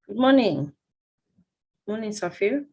Good morning. Morning, Safir.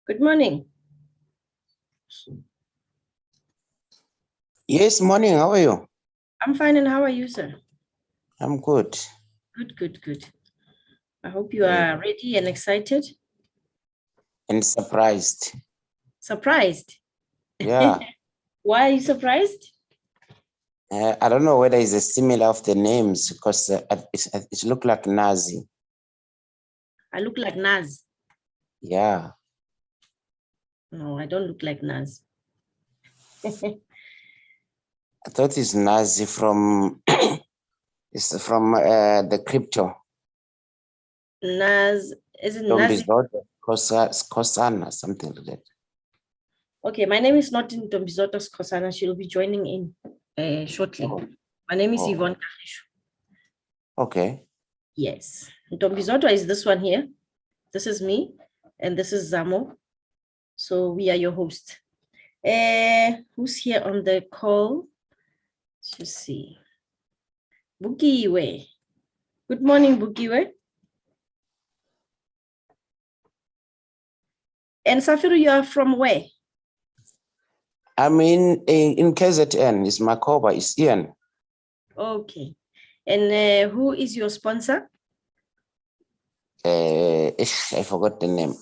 Good morning. Yes, morning. How are you? I'm fine, and how are you, sir? I'm good. Good. I hope you are ready and excited. And surprised. Surprised? Yeah. Why are you surprised? I don't know whether it's a similar of the names because it look like Nazi. I look like Naz. Yeah. No, I don't look like Naz. I thought it's Nazi from it's from the crypto. Naz, isn't Naz? Kosana, something like that. Okay, my name is not in Ntombizoto's Kosana. She'll be joining in shortly. Oh. My name is Oh. Yvonne Karishu. Okay. Yes. Ntombizoto is this one here. This is me, and this is Zamo. So we are your host. Who's here on the call? Let's just see. Bukiwe. Good morning, Bukiwe. And Safiru, you are from where? I'm in KZN. It's Makoba. It's Ian. Okay. And who is your sponsor? I forgot the name.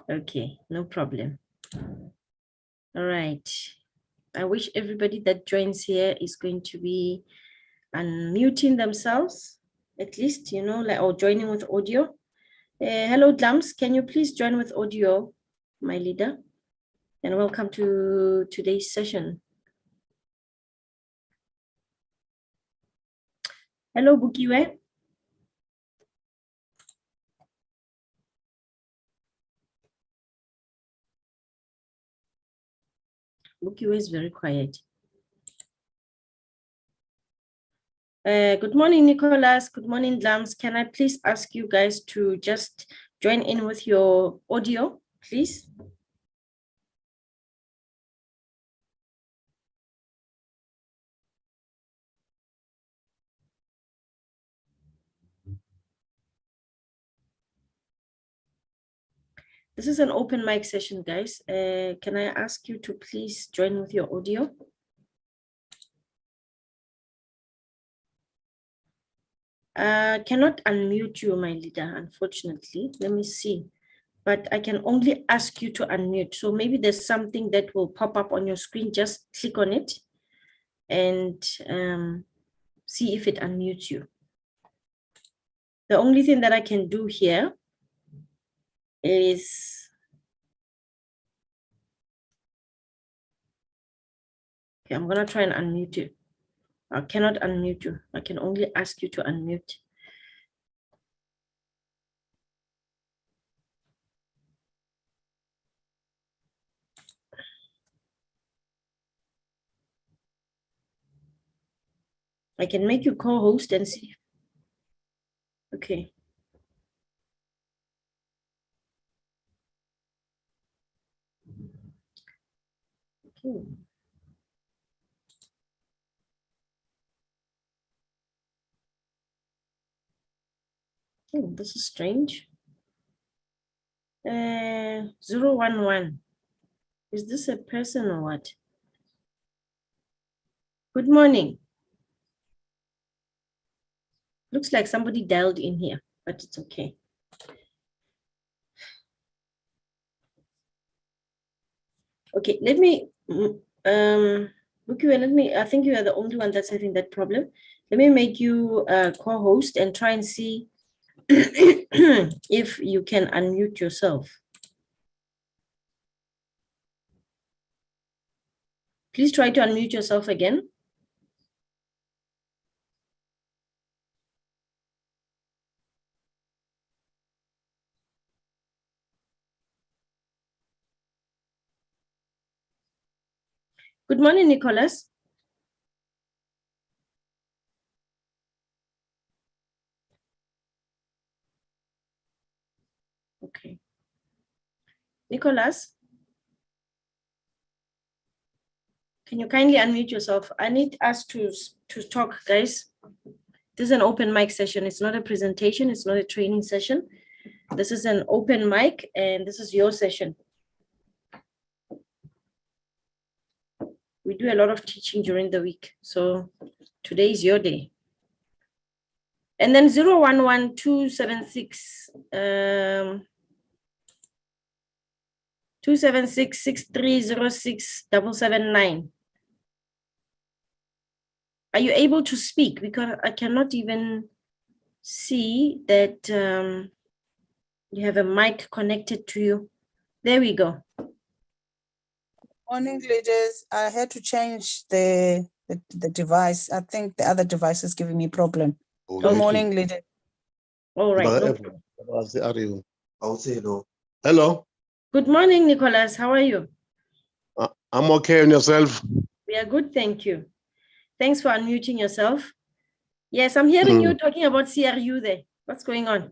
Okay, no problem. All right. I wish everybody that joins here is going to be unmuting themselves, at least, you know, like, or joining with audio. Hello, Dams. Can you please join with audio, my leader? And welcome to today's session. Hello, Bukiwe. Bukiwe is very quiet. Good morning, Nicholas. Good morning, Dams. Can I please ask you guys to just join in with your audio, please? This is an open mic session, guys. Can I ask you to please join with your audio? Cannot unmute you, my leader, unfortunately. Let me see. But I can only ask you to unmute. So maybe there's something that will pop up on your screen. Just click on it and see if it unmutes you. The only thing that I can do here is, okay, I'm gonna try and unmute you. I cannot unmute you. I can only ask you to unmute. I can make you co-host and see. Okay. Okay. Oh, this is strange. 011. Is this a person or what? Good morning. Looks like somebody dialed in here, but it's okay. Okay, let me, Bukiwe, I think you are the only one that's having that problem. Let me make you a co-host and try and see if you can unmute yourself. Please try to unmute yourself again. Good morning, Nicholas. Okay. Nicholas, can you kindly unmute yourself? I need us to talk, guys. This is an open mic session. It's not a presentation. It's not a training session. This is an open mic, and this is your session. We do a lot of teaching during the week. So today is your day. And then 011276 276-6306-779. Are you able to speak? Because I cannot even see that you have a mic connected to you. There we go. Morning, leaders. I had to change the device. I think the other device is giving me problem. Good morning, leaders. All right. No. Hello. Good morning, Nicholas. How are you? I'm okay, and yourself? We are good, thank you. Thanks for unmuting yourself. Yes, I'm hearing you talking about CRU there. What's going on?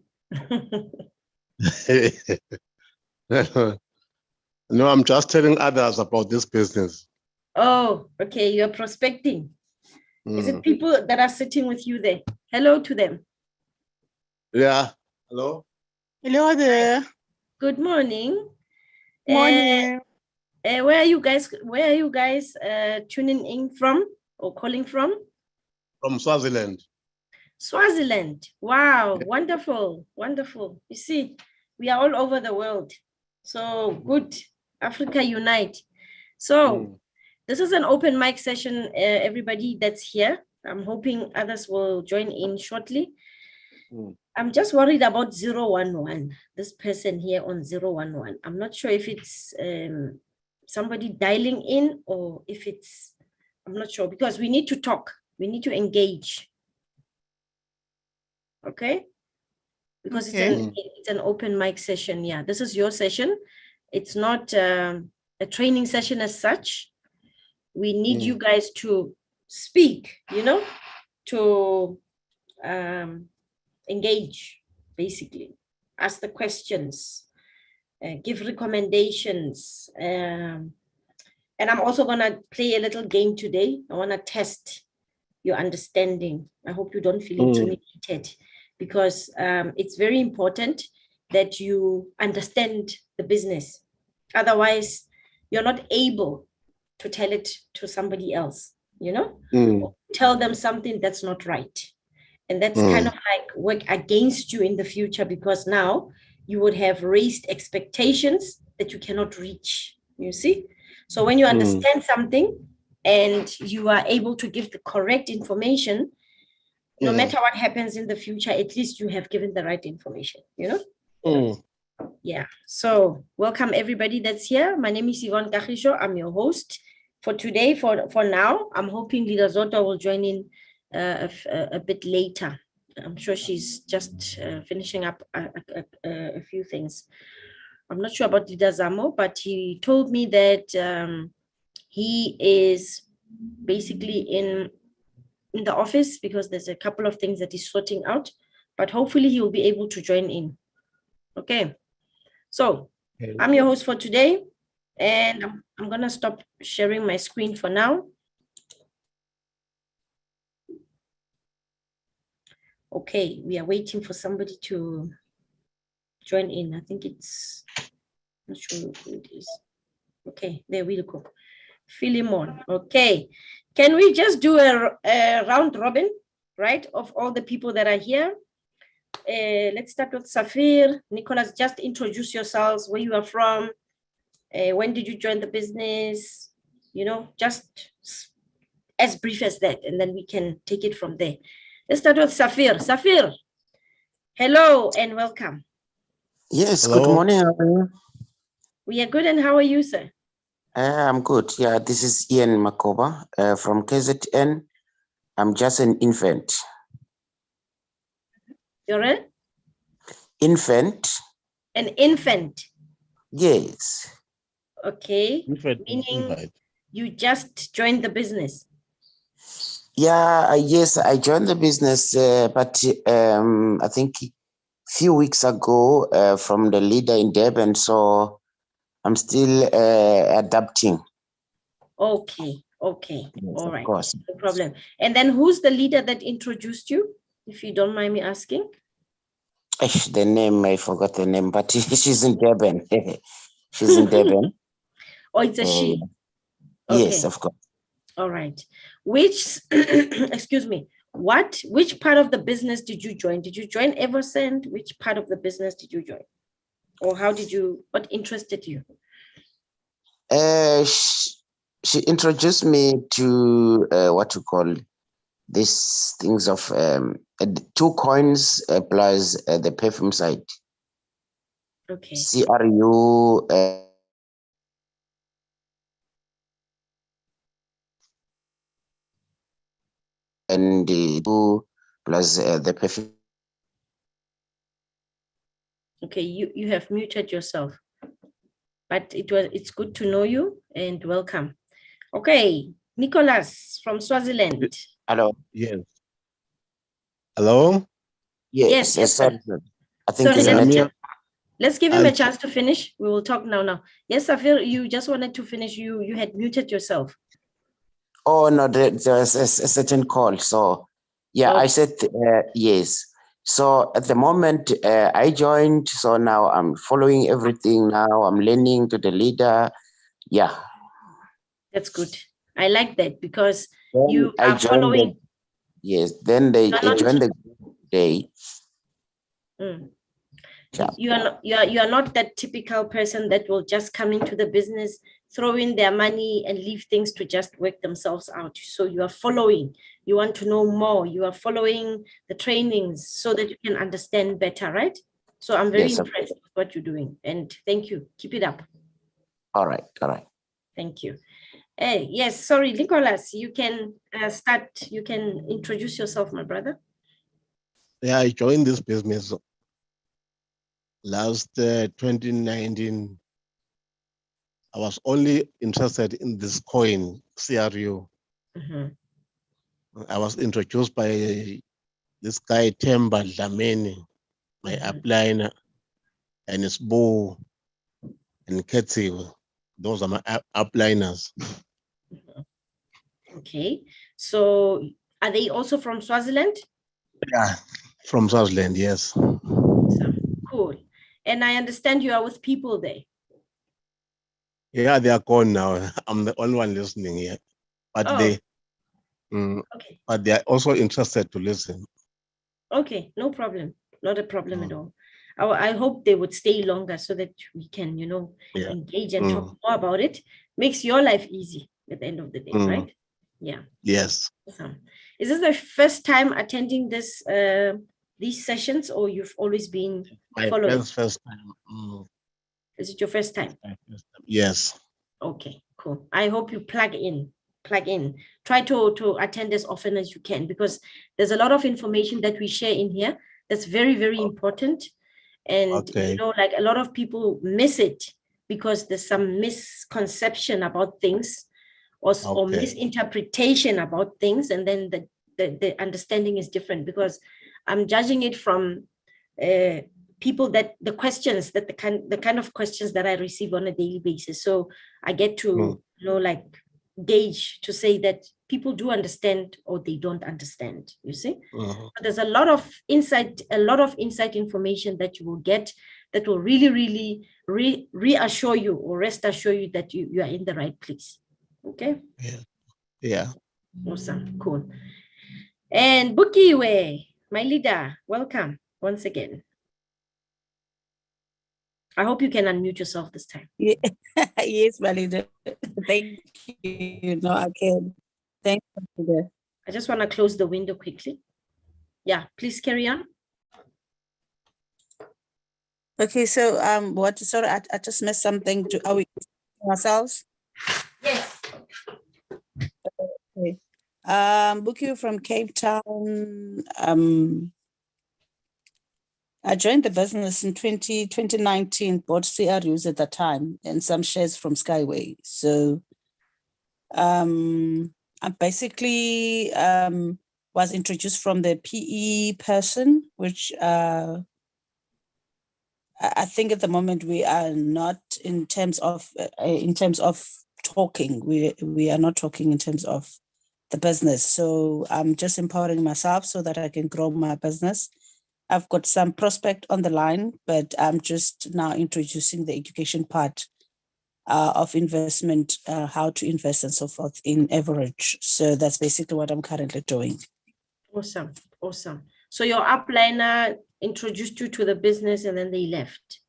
No, I'm just telling others about this business. Oh, okay. You're prospecting. Is it people that are sitting with you there? Hello to them. Yeah. Hello. Hello there. Good morning. Morning. Where are you guys? Where are you guys tuning in from or calling from? From Swaziland. Swaziland. Wow, wonderful, wonderful. You see, we are all over the world. So good. Africa unite. So this is an open mic session. Everybody that's here, I'm hoping others will join in shortly. I'm just worried about 011, this person here on 011. I'm not sure if it's somebody dialing in or if it's, I'm not sure, because we need to talk. We need to engage. Okay? Because it's an open mic session. Yeah, this is your session. It's not a training session as such. We need you guys to speak, you know, to engage, basically. Ask the questions, give recommendations. And I'm also going to play a little game today. I want to test your understanding. I hope you don't feel intimidated, because it's very important that you understand the business. Otherwise, you're not able to tell it to somebody else, you know, or tell them something that's not right. And that's kind of like work against you in the future, because now you would have raised expectations that you cannot reach, you see? So when you understand something and you are able to give the correct information, no matter what happens in the future, at least you have given the right information, you know? Yeah. So welcome everybody that's here. My name is Yvonne Kagisho. I'm your host for today. For now, I'm hoping Lida Zota will join in a bit later. I'm sure she's just finishing up a few things. I'm not sure about Lida Zamo, but he told me that he is basically in the office because there's a couple of things that he's sorting out, but hopefully he will be able to join in. Okay. So I'm your host for today, and I'm going to stop sharing my screen for now. Okay, we are waiting for somebody to join in. I think it's, not sure who it is. Okay, there we go. Philemon. Okay, can we just do a round robin, right, of all the people that are here? Let's start with Safir. Nicholas, just introduce yourselves, where you are from, when did you join the business, you know, just as brief as that, and then we can take it from there. Let's start with Safir. Safir, hello and welcome. Yes, Hello. good morning. How are you? We are good, and how are you, sir? I'm good. Yeah, this is Ian Makoba from KZN. I'm just an infant. You're a? Infant? An infant. Yes. Okay. Infant. Meaning You just joined the business. Yeah, yes, I joined the business, but I think a few weeks ago from the leader in Durban, so I'm still adapting. Okay, okay, Yes, all of right, course. no problem. And then who's the leader that introduced you, if you don't mind me asking? The name, I forgot the name, but she's in Durban. She's in Durban. Oh, it's a she. Yes, Okay, of course. all right. Which, excuse me, which part of the business did you join? Did you join Eversend? Which part of the business did you join? Or what interested you? She introduced me to what to call these things of 2 coins plus the perfume side. Okay, CRU. And the 2 plus the perfume. okay, you have muted yourself, but it's good to know you and welcome. Okay, Nicholas from Swaziland. Hello. Yes. Hello? Yes, yes, Sorry, sir. sir. I think Sorry, it's a Yeah, network. let's give him I'll a chance to finish. We will talk now. Yes, Safir, you just wanted to finish. You had muted yourself. Oh no, there's a certain call. So yeah, I Okay. said yes. So at the moment I joined. So now I'm following everything. Now I'm learning to the leader. Yeah. That's good. I like that because Then you I are joined following. yes. Then they You're I not. joined the day. Mm. Yeah. You are not that typical person that will just come into the business, throw in their money and leave things to just work themselves out. So you are following, you want to know more, you are following the trainings so that you can understand better, right? So I'm very Yes. impressed with what you're doing, and thank you. Keep it up. All right. All right. Thank you. Hey, yes, sorry, Nicholas, you can start. You can introduce yourself, my brother. Yeah, I joined this business last 2019. I was only interested in this coin, CRU. Mhm. I was introduced by this guy, Temba Dlamini, my Mhm. upliner, and his Bo and Ketsi. Those are my upliners. Okay, so are they also from Swaziland? Yeah, from Swaziland, yes. Awesome. Cool. And I understand you are with people there. Yeah, they are gone now. I'm the only one listening here, but Oh, okay. but they are also interested to listen. Okay, no problem. Not a problem at Mm. all. I hope they would stay longer so that we can, Yeah. engage and talk more about it. Makes your life easy at the end of the day, Mm. right? Yeah. Yes. Awesome. Is this the first time attending these sessions, or you've always been My following? first time. Mm. Is it your first time? My first time. Yes. Okay, cool. I hope you plug in. Try to attend as often as you can, because there's a lot of information that we share in here that's very, very important. And Okay. like a lot of people miss it because there's some misconception about things, or Okay. misinterpretation about things, and then the understanding is different, because I'm judging it from people, that the questions that the kind of questions that I receive on a daily basis. So I get to like gauge to say that people do understand or they don't understand, you see. But there's a lot of insight information that you will get that will really, really reassure you, or rest assure you that you are in the right place. Okay. Yeah. Awesome. Cool. And Bukiwe, my leader, welcome once again. I hope you can unmute yourself this time. Yeah. Yes, my leader. Thank you. No, I can. Thank you, leader. I just want to close the window quickly. Yeah, please carry on. Okay, so sorry, I just missed something. Are we ourselves? Yes. Okay. Buki from Cape Town. I joined the business in 2019, bought CRUs at the time and some shares from Skyway. So I basically was introduced from the PE person, which I think at the moment we are not in terms of talking. We are not talking in terms of the business. So I'm just empowering myself so that I can grow my business. I've got some prospect on the line, but I'm just now introducing the education part of investment, how to invest and so forth in Evorich. So that's basically what I'm currently doing. Awesome. Awesome. So your upliner introduced you to the business and then they left.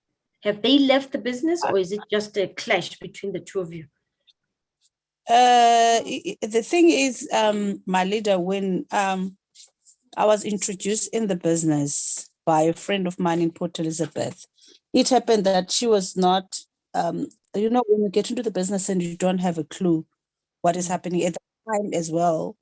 Have they left the business or is it just a clash between the two of you? The thing is, my leader, when I was introduced in the business by a friend of mine in Port Elizabeth, it happened that she was not, when you get into the business and you don't have a clue what is happening at the time as well.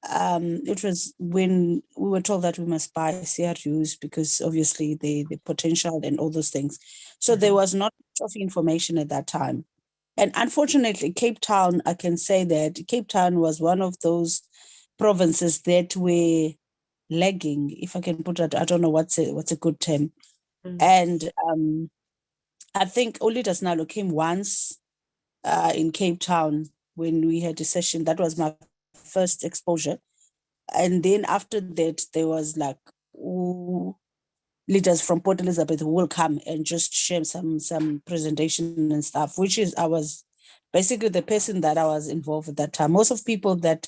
It was when we were told that we must buy CRUs because obviously the potential and all those things. So there was not much of information at that time. And unfortunately, Cape Town, I can say that Cape Town was one of those provinces that were lagging, if I can put it, I don't know what's a good term. And I think Olidas Nalo came once in Cape Town when we had a session. That was my first exposure. And then after that, there was like leaders from Port Elizabeth who will come and just share some presentation and stuff, which is, I was basically the person that I was involved at that time. Most of people that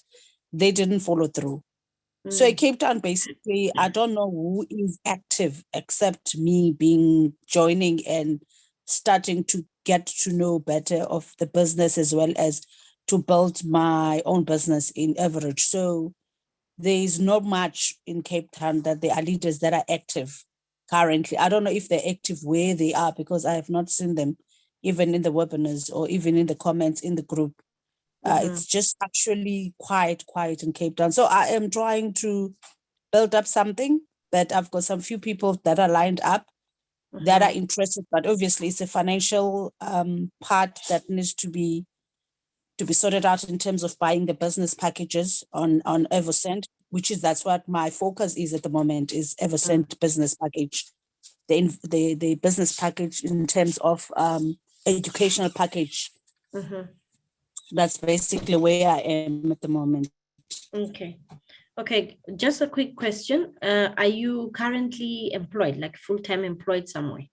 they didn't follow through. So at Cape Town, basically, I don't know who is active except me joining and starting to get to know better of the business as well as to build my own business in Evorich. So there is not much in Cape Town that there are leaders that are active currently. I don't know if they're active where they are because I have not seen them even in the webinars or even in the comments in the group. It's just actually quiet in Cape Town. So I am trying to build up something, but I've got some few people that are lined up that are interested, but obviously it's a financial part that needs to be sorted out in terms of buying the business packages on Eversend, that's what my focus is at the moment, is Eversend business package, the business package in terms of educational package. That's basically where I am at the moment. Okay, just a quick question. Are you currently employed, like full-time employed somewhere?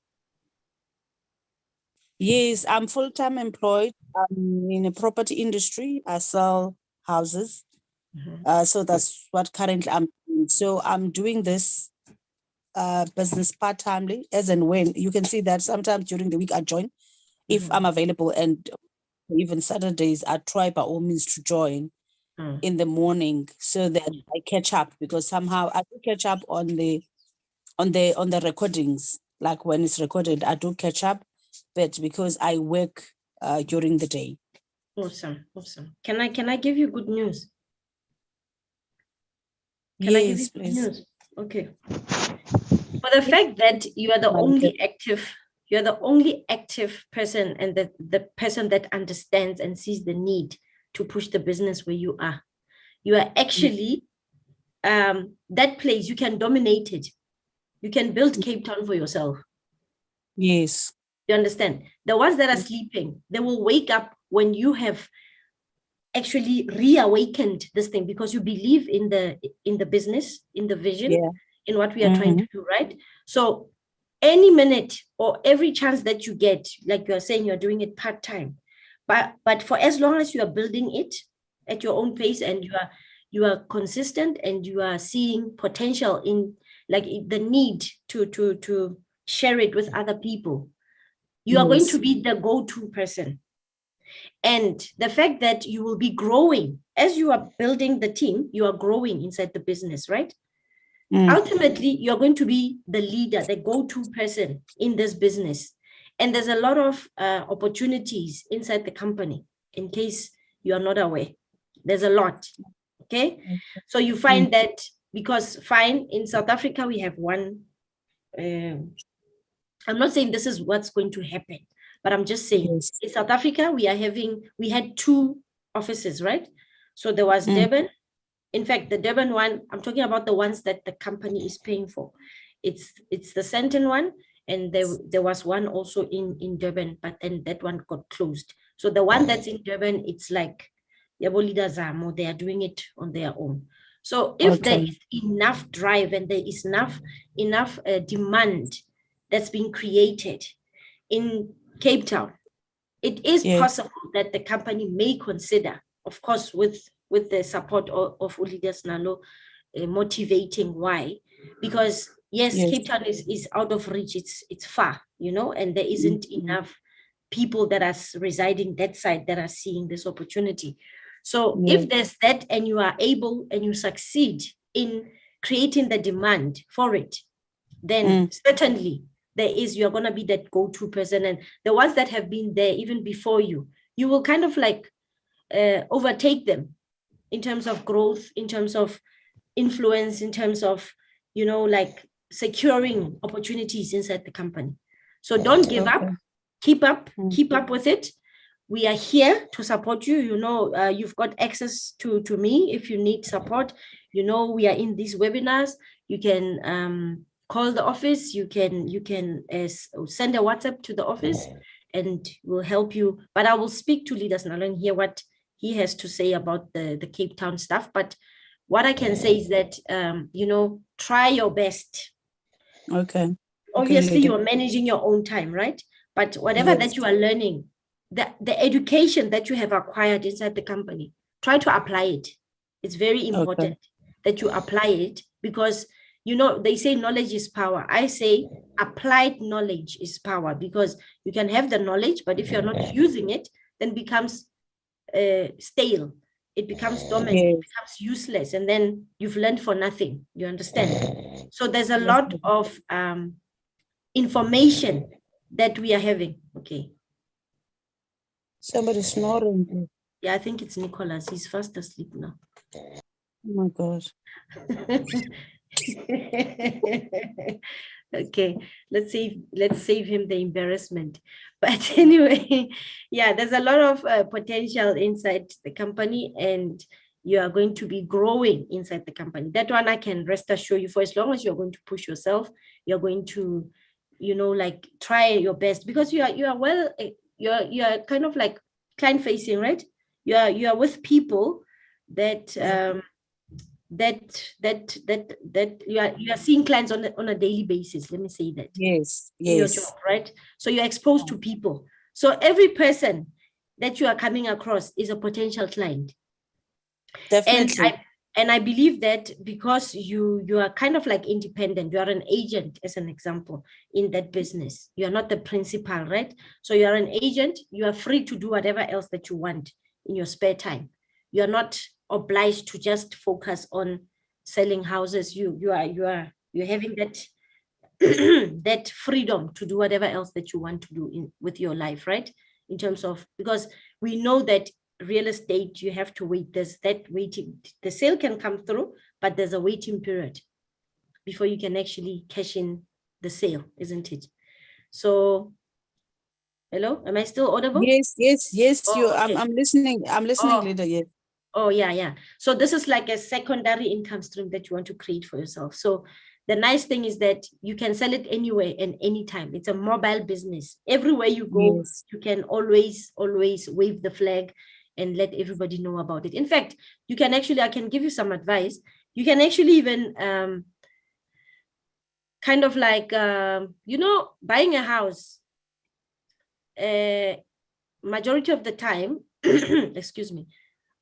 Yes, I'm full-time employed. I'm in a property industry. I sell houses. So that's what currently I'm doing. So I'm doing this business part-timely, as and when. You can see that sometimes during the week I join if I'm available, and even Saturdays I try by all means to join in the morning so that I catch up, because somehow I do catch up on the recordings. Like when it's recorded, I do catch up, but because I work during the day. Awesome. Can I give you good news? Yes, please. Okay. For the fact that you are the only active person, and the person that understands and sees the need to push the business where you are actually that place, you can dominate it. You can build Cape Town for yourself. Yes. You understand? The ones that are sleeping, they will wake up when you have actually reawakened this thing, because you believe in the business, in the vision, in what we are trying to do, right? So any minute or every chance that you get, like you're saying, you're doing it part-time, but for as long as you are building it at your own pace, and you are consistent, and you are seeing potential in, like, the need to share it with other people, you are going to be the go-to person. And the fact that you will be growing as you are building the team, you are growing inside the business, right? Ultimately, you're going to be the leader, the go-to person in this business. And there's a lot of opportunities inside the company, in case you are not aware. There's a lot, okay? So you find that, because fine, in South Africa, we have one, I'm not saying this is what's going to happen, but I'm just saying, in South Africa, we had two offices, right? So there was Durban. In fact, the Durban one, I'm talking about the ones that the company is paying for. It's the Sandton one, and there was one also in Durban, but then that one got closed. So the one that's in Durban, it's like Yabo Leader Zamo, they are doing it on their own. So if there is enough drive and there is enough demand that's being created in Cape Town, it is possible that the company may consider, of course, with the support of Leaders Nalo, motivating. Why? Because yes, Cape Town is out of reach. It's far, you know, and there isn't enough people that are residing that side that are seeing this opportunity. So if there's that, and you are able and you succeed in creating the demand for it, then certainly you're going to be that go-to person. And the ones that have been there even before you will kind of like overtake them in terms of growth, in terms of influence, in terms of, you know, like securing opportunities inside the company. So don't give up, keep up with it. We are here to support you. You know, you've got access to me if you need support. You know, we are in these webinars. You can call the office. You can send a WhatsApp to the office, and we'll help you. But I will speak to Leaders Nalo and hear what he has to say about the Cape Town stuff. But what I can say is that, you know, try your best. Okay. Obviously, you're managing your own time, right? But whatever that you are learning, the education that you have acquired inside the company, try to apply it. It's very important that you apply it, because, you know, they say knowledge is power. I say applied knowledge is power, because you can have the knowledge, but if you're not using it, then it becomes stale. It becomes dormant, it becomes useless, and then you've learned for nothing. You understand? So there's a lot of information that we are having. Okay. Somebody's snoring. Yeah, I think it's Nicholas. He's fast asleep now. Oh my God. Okay, let's save him the embarrassment. But anyway, yeah, there's a lot of potential inside the company, and you are going to be growing inside the company. That one I can rest assure you. For as long as you're going to push yourself, you're going to, you know, like try your best, because you are kind of like client facing, right? You are with people that that you are seeing clients on a daily basis. Let me say that. Yes. In your job, right? So you're exposed to people. So every person that you are coming across is a potential client. Definitely. And I believe that because you are kind of like independent, you are an agent, as an example, in that business. You are not the principal, right? So you are an agent. You are free to do whatever else that you want in your spare time. You are not obliged to just focus on selling houses. You're having that that freedom to do whatever else that you want to do with your life, right? In terms of, because we know that real estate, you have to wait. There's that waiting. The sale can come through, but there's a waiting period before you can actually cash in the sale, isn't it? So, hello, am I still audible? Yes. Oh, okay. I'm listening. Leader. Yes. Oh, yeah. So this is like a secondary income stream that you want to create for yourself. So the nice thing is that you can sell it anywhere and anytime. It's a mobile business. Everywhere you go, you can always wave the flag and let everybody know about it. In fact, you can actually, I can give you some advice. You can actually even kind of like, you know, buying a house, majority of the time, excuse me,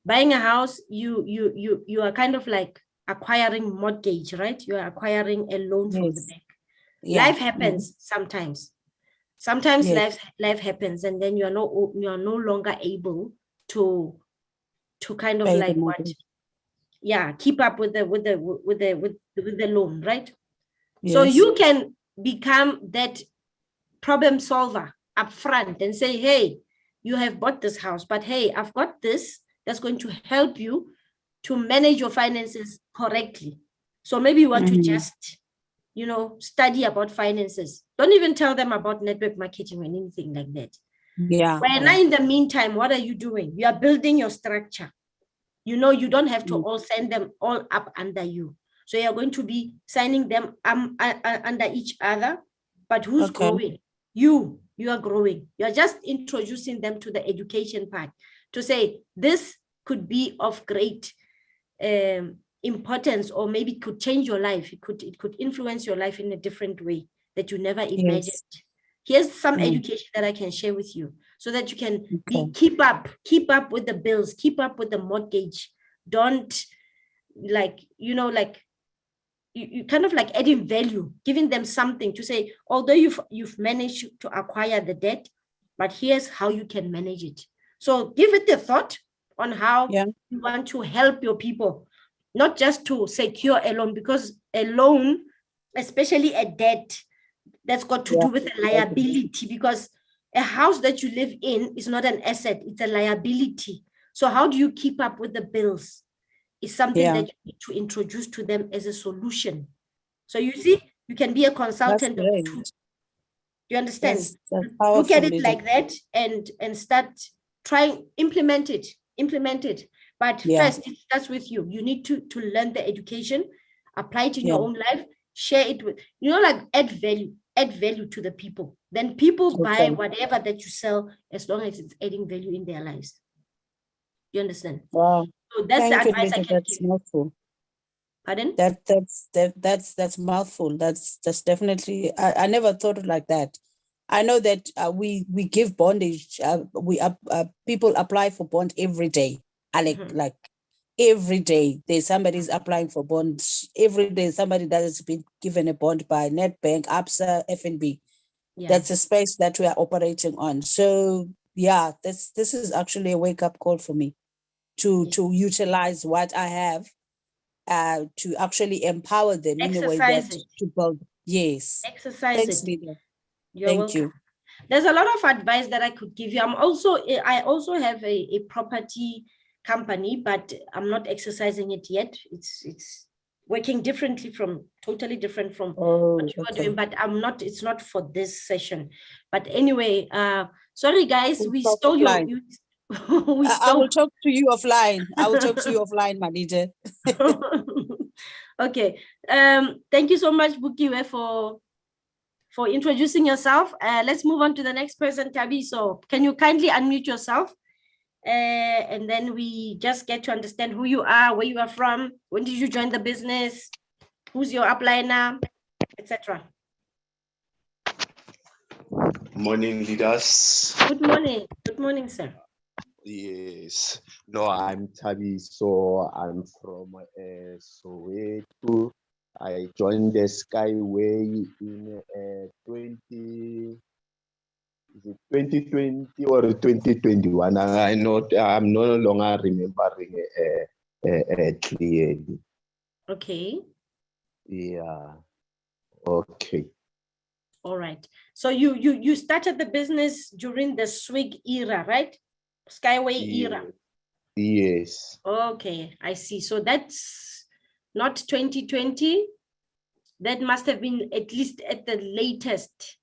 buying a house, you are kind of like acquiring mortgage, right? You are acquiring a loan from the bank. Life happens sometimes. Sometimes life happens, and then you are no longer able to kind of like keep up with the loan, right? So you can become that problem solver up front and say, hey, you have bought this house, but hey, I've got this that's going to help you to manage your finances correctly. So maybe you want to just, you know, study about finances. Don't even tell them about network marketing or anything like that. Yeah. When in the meantime, what are you doing? You are building your structure. You know, you don't have to all send them all up under you. So you're going to be signing them under each other. But who's growing? You are growing. You're just introducing them to the education part to say this could be of great importance, or maybe could change your life. It could influence your life in a different way that you never imagined. Yes. Here's some education that I can share with you so that you can keep up with the bills, keep up with the mortgage. Don't you kind of like adding value, giving them something to say, although you've managed to acquire the debt, but here's how you can manage it. So give it a thought on how you want to help your people, not just to secure a loan, because a loan, especially a debt, that's got to do with a liability, because a house that you live in is not an asset, it's a liability. So how do you keep up with the bills? Is something that you need to introduce to them as a solution. So you see, you can be a consultant. Do you understand? That's look at it like that and start trying, implement it. But first, it starts with you. You need to learn the education, apply it in your own life, share it with, like add value to the people. Then people buy whatever that you sell, as long as it's adding value in their lives. You understand? Wow. So that's the advice I can give. Mouthful. Pardon? That's mouthful. That's definitely. I never thought of it like that. I know that we give bondage. People apply for bond every day. Like every day there's somebody's applying for bonds. Every day somebody that has been given a bond by Nedbank, ABSA, FNB. That's a space that we are operating on. So this is actually a wake-up call for me to utilize what I have to actually empower them in a way that to build. Yes. Exercise Thanks, it. Leader. You're Thank welcome. you. There's a lot of advice that I could give you. I also have a property company, but I'm not exercising it yet. It's working totally different from what you are doing, but it's not for this session. But anyway, sorry guys, we stole you. I will talk to you offline. My leader. Okay. Thank you so much, Bukiwe, for introducing yourself. Let's move on to the next person, Tabi. So can you kindly unmute yourself? And then we just get to understand who you are, where you are from, when did you join the business, who's your upliner, etc. Morning, leaders. Good morning. Good morning, sir. Yes. No, I'm Tabi, so I'm from Soweto. I joined the Skyway in 2020 or 2021. I'm no longer remembering clearly. Okay. Yeah. Okay. All right. So you started the business during the SWIG era, right? Skyway era. Yes. Okay, I see. So that's not 2020. That must have been at least at the latest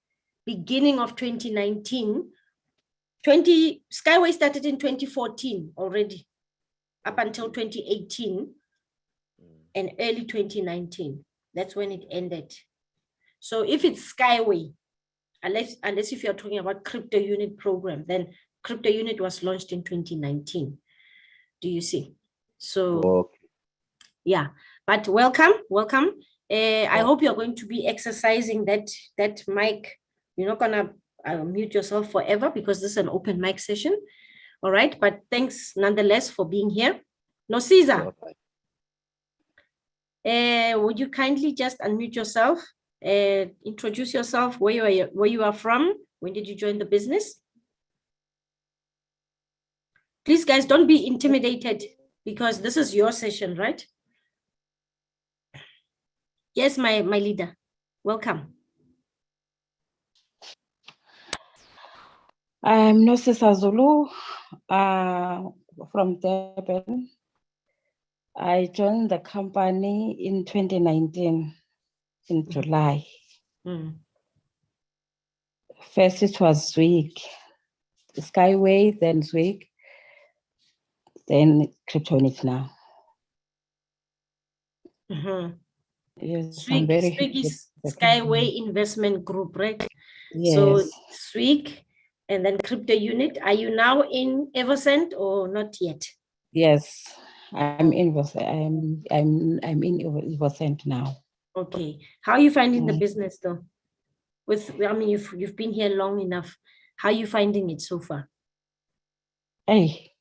beginning of 2019. Skyway started in 2014 already, up until 2018 and early 2019. That's when it ended. So if it's Skyway, unless if you're talking about crypto unit program, then crypto unit was launched in 2019. Do you see? So yeah, but welcome. I hope you're going to be exercising that mic. You're not gonna mute yourself forever because this is an open mic session. All right, but thanks nonetheless for being here. No, Caesar. Would you kindly just unmute yourself? Introduce yourself, where you are from, when did you join the business? Please, guys, don't be intimidated because this is your session, right? Yes, my leader. Welcome. I'm Nosisa Zulu from Durban. I joined the company in 2019 in July. First, it was weak. Skyway, then Zwig, then Cryptonics now. Mhm. Yes, I'm very Swig happy with is the Skyway company. Investment Group, right? Yes, So Swig and then crypto unit. Are you now in Evercent or not yet? yes, I'm in Evocent now. Okay. How are you finding the Mm. business though? I mean, you've been here long enough. How are you finding it so far? Hey,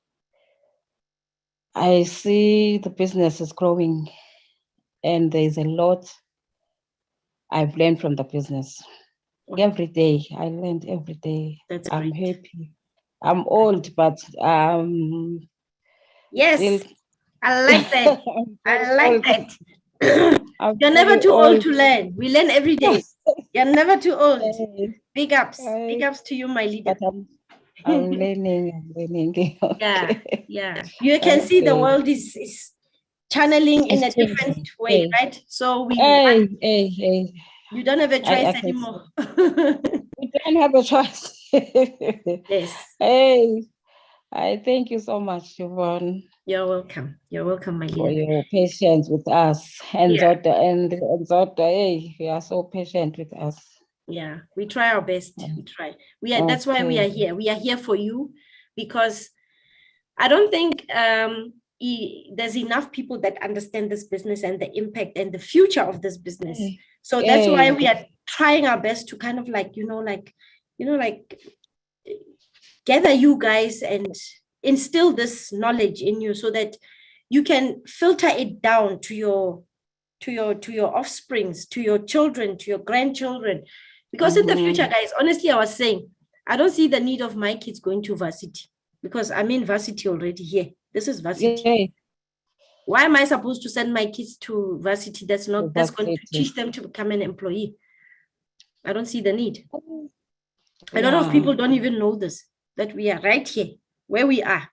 I see the business is growing, and there's a lot I've learned from the business. Every day, I learned every day. That's I'm great. happy. I'm old, but Yes, still, I like that. I'm I very like old. that. I'm You're never very too old old. to learn. We learn every day. You're never too old. Hey, Big ups. hey, Big ups to you, my leader. but I'm learning. Yeah, Okay. yeah. You can see the Okay. world is channeling in a It's different changing. way, Hey, right? So hey. you don't have a choice I can see. anymore. We don't have a choice. Yes. Hey, I thank you so much, Yvonne, You're welcome. You're welcome, my for leader. your patience with us. And Yeah. Zota, and Zota, hey, you are so patient with us. Yeah, we try our best. We try. That's why we Okay. are here. We are here for you because I don't think there's enough people that understand this business and the impact and the future of this business. Hey, So that's why hey, we are trying our best to kind of gather you guys and instill this knowledge in you so that you can filter it down to your offsprings, to your children, to your grandchildren. Because in the future, guys, honestly, I was saying, I don't see the need of my kids going to varsity because I'm in varsity already here. This is varsity. hey, Why am I supposed to send my kids to varsity that's going to varsity. teach them to become an employee? I don't see the need. A lot of Yeah. people don't even know this, that we are right here, where we are.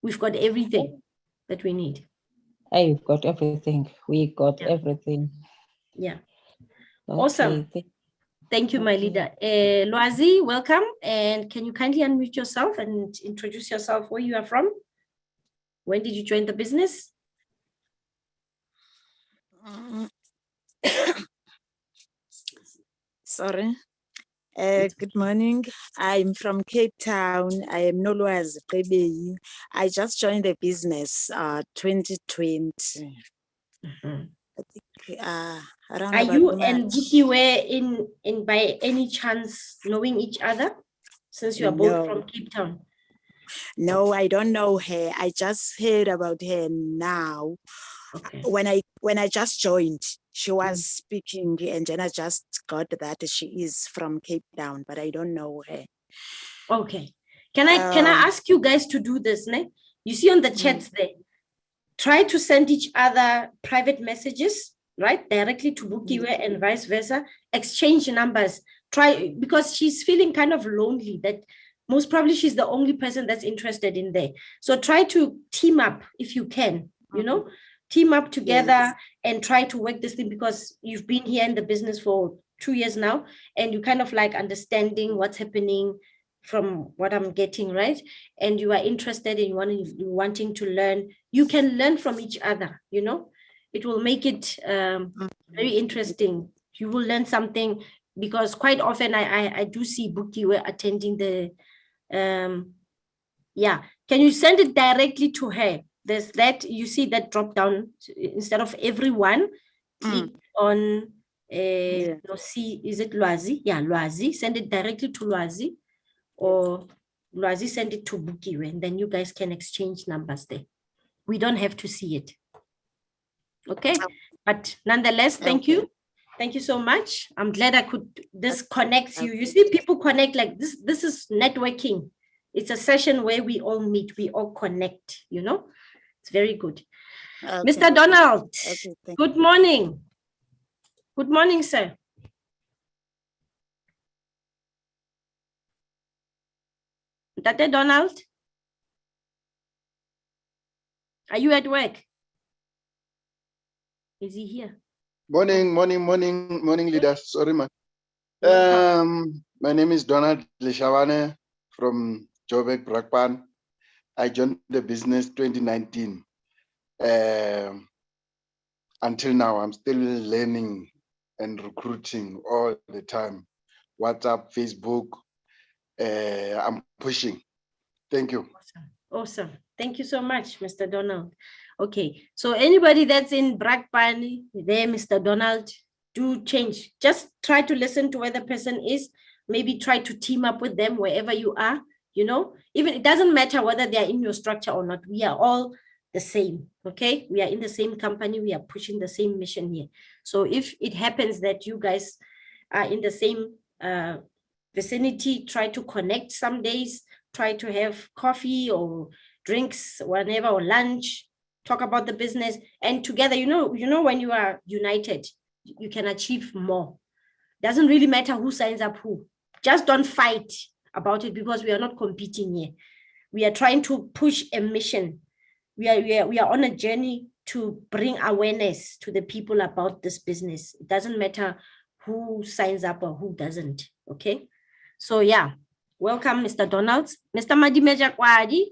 We've got everything that we need. Hey, we've got everything. We got Yeah. everything. Yeah. Okay, Awesome. Thank you, my leader. Loazi, welcome. And can you kindly unmute yourself and introduce yourself, where you are from? When did you join the business? Sorry. Good morning. I'm from Cape Town. I am Nolwazi Plebeyi. I just joined the business 2020. Mhm. I think around Are about you March. and Buki were in by any chance knowing each other since you are both from Cape Town? No, I don't know her. I just heard about her now. Okay. When I just joined, she was speaking, and then I just got that she is from Cape Town, but I don't know her. Okay. Can I ask you guys to do this? Ne? You see on the chats there, try to send each other private messages, right? Directly to Bukiwe and vice versa. Exchange numbers. Try, because she's feeling kind of lonely, that most probably she's the only person that's interested in there. So try to team up if you can, team up together and try to work this thing, because you've been here in the business for 2 years now and you kind of like understanding what's happening from what I'm getting, right? And you are interested in wanting to learn. You can learn from each other, it will make it very interesting. You will learn something, because quite often I do see Buki were attending the can you send it directly to her? There's that, you see that drop down, instead of everyone, click on no, see, is it Lwazi? Yeah, Lwazi. Send it directly to Lwazi, or Lwazi send it to Bukiwe, and then you guys can exchange numbers there. We don't have to see it. Okay, but nonetheless, thank you. Thank you so much. I'm glad this connects you. You see, people connect like this. This is networking. It's a session where we all meet, we all connect, It's very good. Mr. Donald, good morning. Good morning, sir. Tate Donald, are you at work? Is he here? Morning, leaders. Sorry, man. My name is Donald Leshawane. from Joburg, Brakpan. I joined the business 2019. Until now, I'm still learning and recruiting all the time. WhatsApp, Facebook, I'm pushing. Thank you. Awesome. Thank you so much, Mr. Donald. Okay, so anybody that's in Brakpan, there, Mr. Donald, do change. Just try to listen to where the person is. Maybe try to team up with them wherever you are. You know, even it doesn't matter whether they are in your structure or not. We are all the same. Okay, we are in the same company. We are pushing the same mission here. So if it happens that you guys are in the same vicinity, try to connect some days. Try to have coffee or drinks, whatever, or lunch, talk about the business, and together, you know, when you are united, you can achieve more. Doesn't really matter who signs up who. Just don't fight about it, because we are not competing here. We are trying to push a mission. We are on a journey to bring awareness to the people about this business. It doesn't matter who signs up or who doesn't. Okay, so yeah. Welcome, Mr. Donald. Mr. Madimeja Kwadi.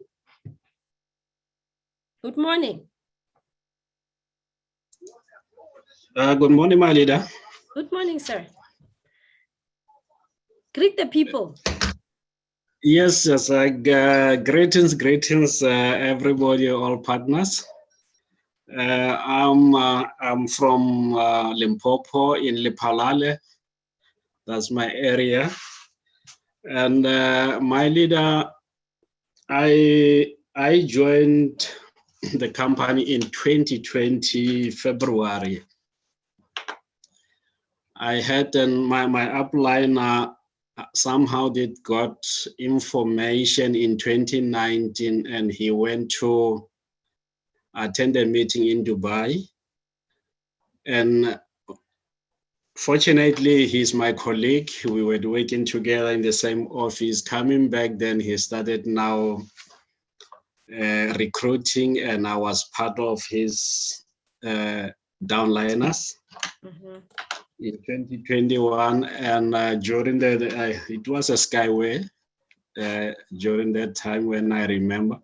Good morning. Good morning, my leader. Good morning, sir. Greet the people. Yes, greetings, everybody, all partners. I'm from Limpopo in Lephalale. That's my area. And my leader, I joined the company in 2020 February. I had my upline somehow did got information in 2019, and he went to attend a meeting in Dubai. And fortunately, he's my colleague. We were working together in the same office. Coming back, then he started now recruiting, and I was part of his downliners in 2021. And during the, it was a skyway during that time when I remember.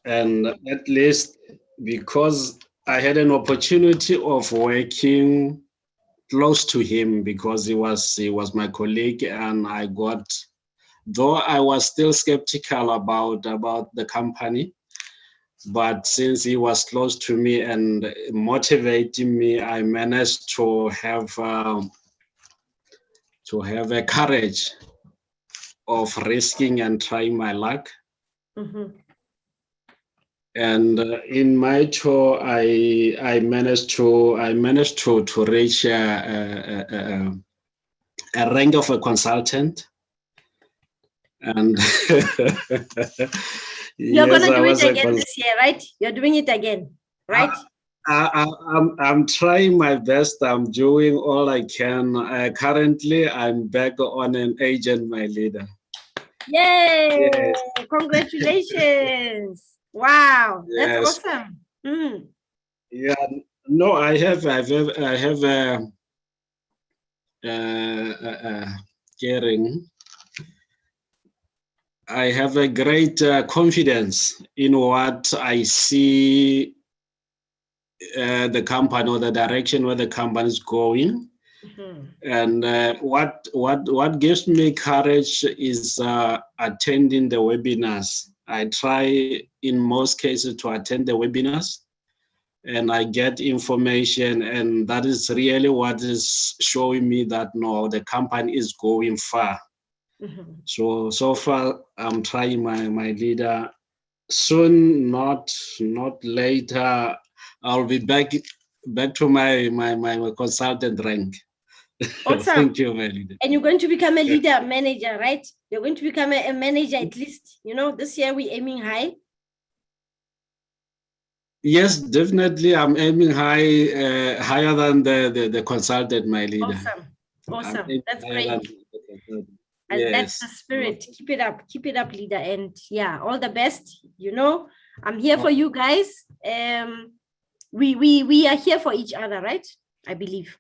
And at least because I had an opportunity of working close to him, because he was my colleague, and I got, though I was still skeptical about the company, but since he was close to me and motivating me, I managed to have a courage of risking and trying my luck. And in my tour, I managed to reach a rank of a consultant. And you're going to do it again this year, right? You're doing it again, right? I'm trying my best. I'm doing all I can. Currently, I'm back on an agent, my leader. Yay! Yes. Congratulations! Wow, that's awesome. Yeah, no, I have caring. I have a great confidence in what I see the company, or the direction where the company is going. And what gives me courage is attending the webinars. I try in most cases to attend the webinars, and I get information, and that is really what is showing me that no, the company is going far. So far, I'm trying my leader. Soon, not later, I'll be back to my consultant rank. Awesome. Thank you, my leader. And you're going to become a leader, manager, right? You're going to become a manager at least. You know, this year we're aiming high. Yes, definitely. I'm aiming high, higher than the consultant, my leader. Awesome. That's great. And yes. That's the spirit. Keep it up, leader. And yeah, all the best. You know, I'm here for you guys. We are here for each other, right? I believe.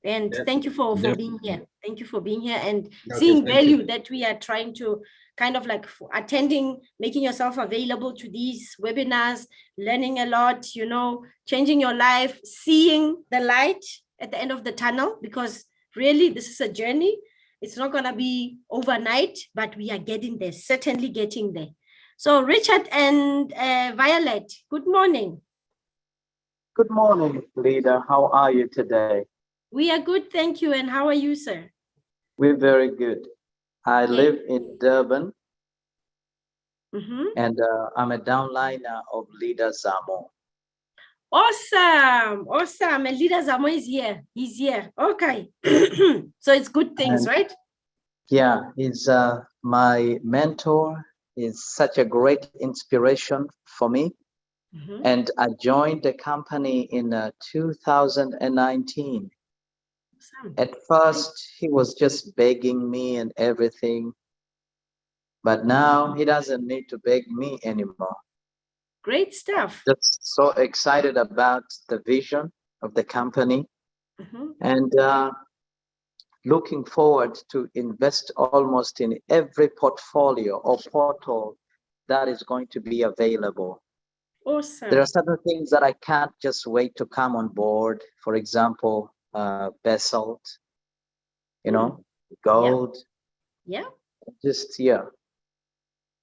And Yes. thank you for Def- being here. Thank you for being here and Okay, seeing thank you. value that we are trying to kind of like attending, making yourself available to these webinars, learning a lot, you know, changing your life, seeing the light at the end of the tunnel, because really this is a journey. It's not going to be overnight, but we are getting there, certainly getting there. So Richard and Violet, good morning. Good morning, leader. How are you today? We are good, thank you. And how are you, sir? We're very good. I live in Durban, and I'm a downliner of Leader Zamo. Awesome, awesome. And Leader Zamo is here. He's here. Okay. So it's good things, And right? yeah, he's my mentor. He's such a great inspiration for me. And I joined the company in 2019. Awesome. At first, he was just begging me and everything. But now he doesn't need to beg me anymore. Great stuff. Just so excited about the vision of the company and looking forward to invest almost in every portfolio or portal that is going to be available. Awesome. There are certain things that I can't just wait to come on board. For example, basalt, you know, gold. Yeah. Just, yeah.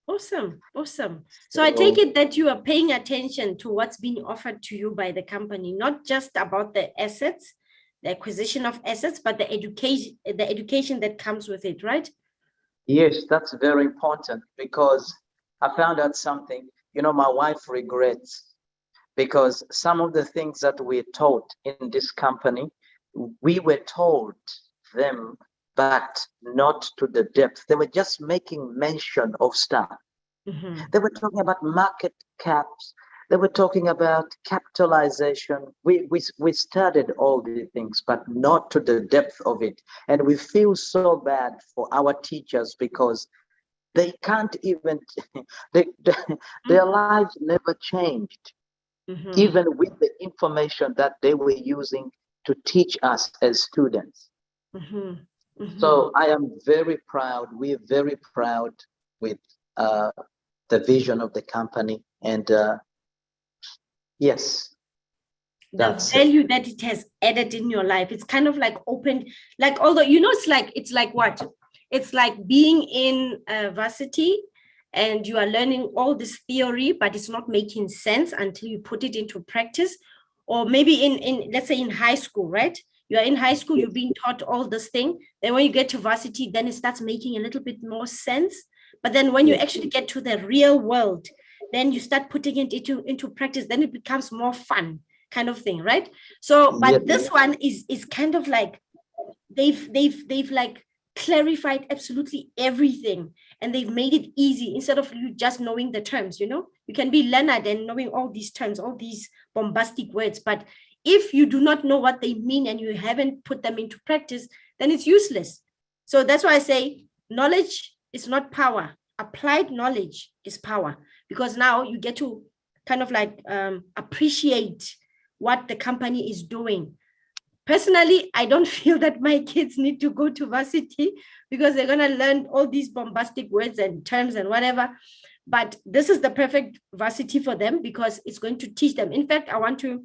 Awesome. Awesome. So I take it that you are paying attention to what's being offered to you by the company, not just about the assets, the acquisition of assets, but the education that comes with it, right? Yes, that's very important because I found out something, you know, my wife regrets because some of the things that we're taught in this company, we were told them, but not to the depth. They were just making mention of stuff. They were talking about market caps. They were talking about capitalization. We studied all these things, but not to the depth of it. And we feel so bad for our teachers because they can't even, their lives never changed, even with the information that they were using to teach us as students. So I am very proud. We're very proud with the vision of the company. And yes, the value that it has added in your life. It's kind of like opened, like, although, you know, it's like what? It's like being in varsity and you are learning all this theory, but it's not making sense until you put it into practice. Or maybe in let's say in high school, right? You are in high school, you're being taught all this thing. Then when you get to varsity, then it starts making a little bit more sense. But then when you actually get to the real world, then you start putting it into practice, then it becomes more fun, kind of thing, right? So, but this one is kind of like they've like clarified absolutely everything, and they've made it easy instead of you just knowing the terms. You know, you can be learned and knowing all these terms, all these bombastic words, but if you do not know what they mean and you haven't put them into practice, then it's useless. So that's why I say knowledge is not power. Applied knowledge is power, because now you get to kind of like appreciate what the company is doing. Personally, I don't feel that my kids need to go to varsity because they're going to learn all these bombastic words and terms and whatever. But this is the perfect varsity for them because it's going to teach them. In fact, I want to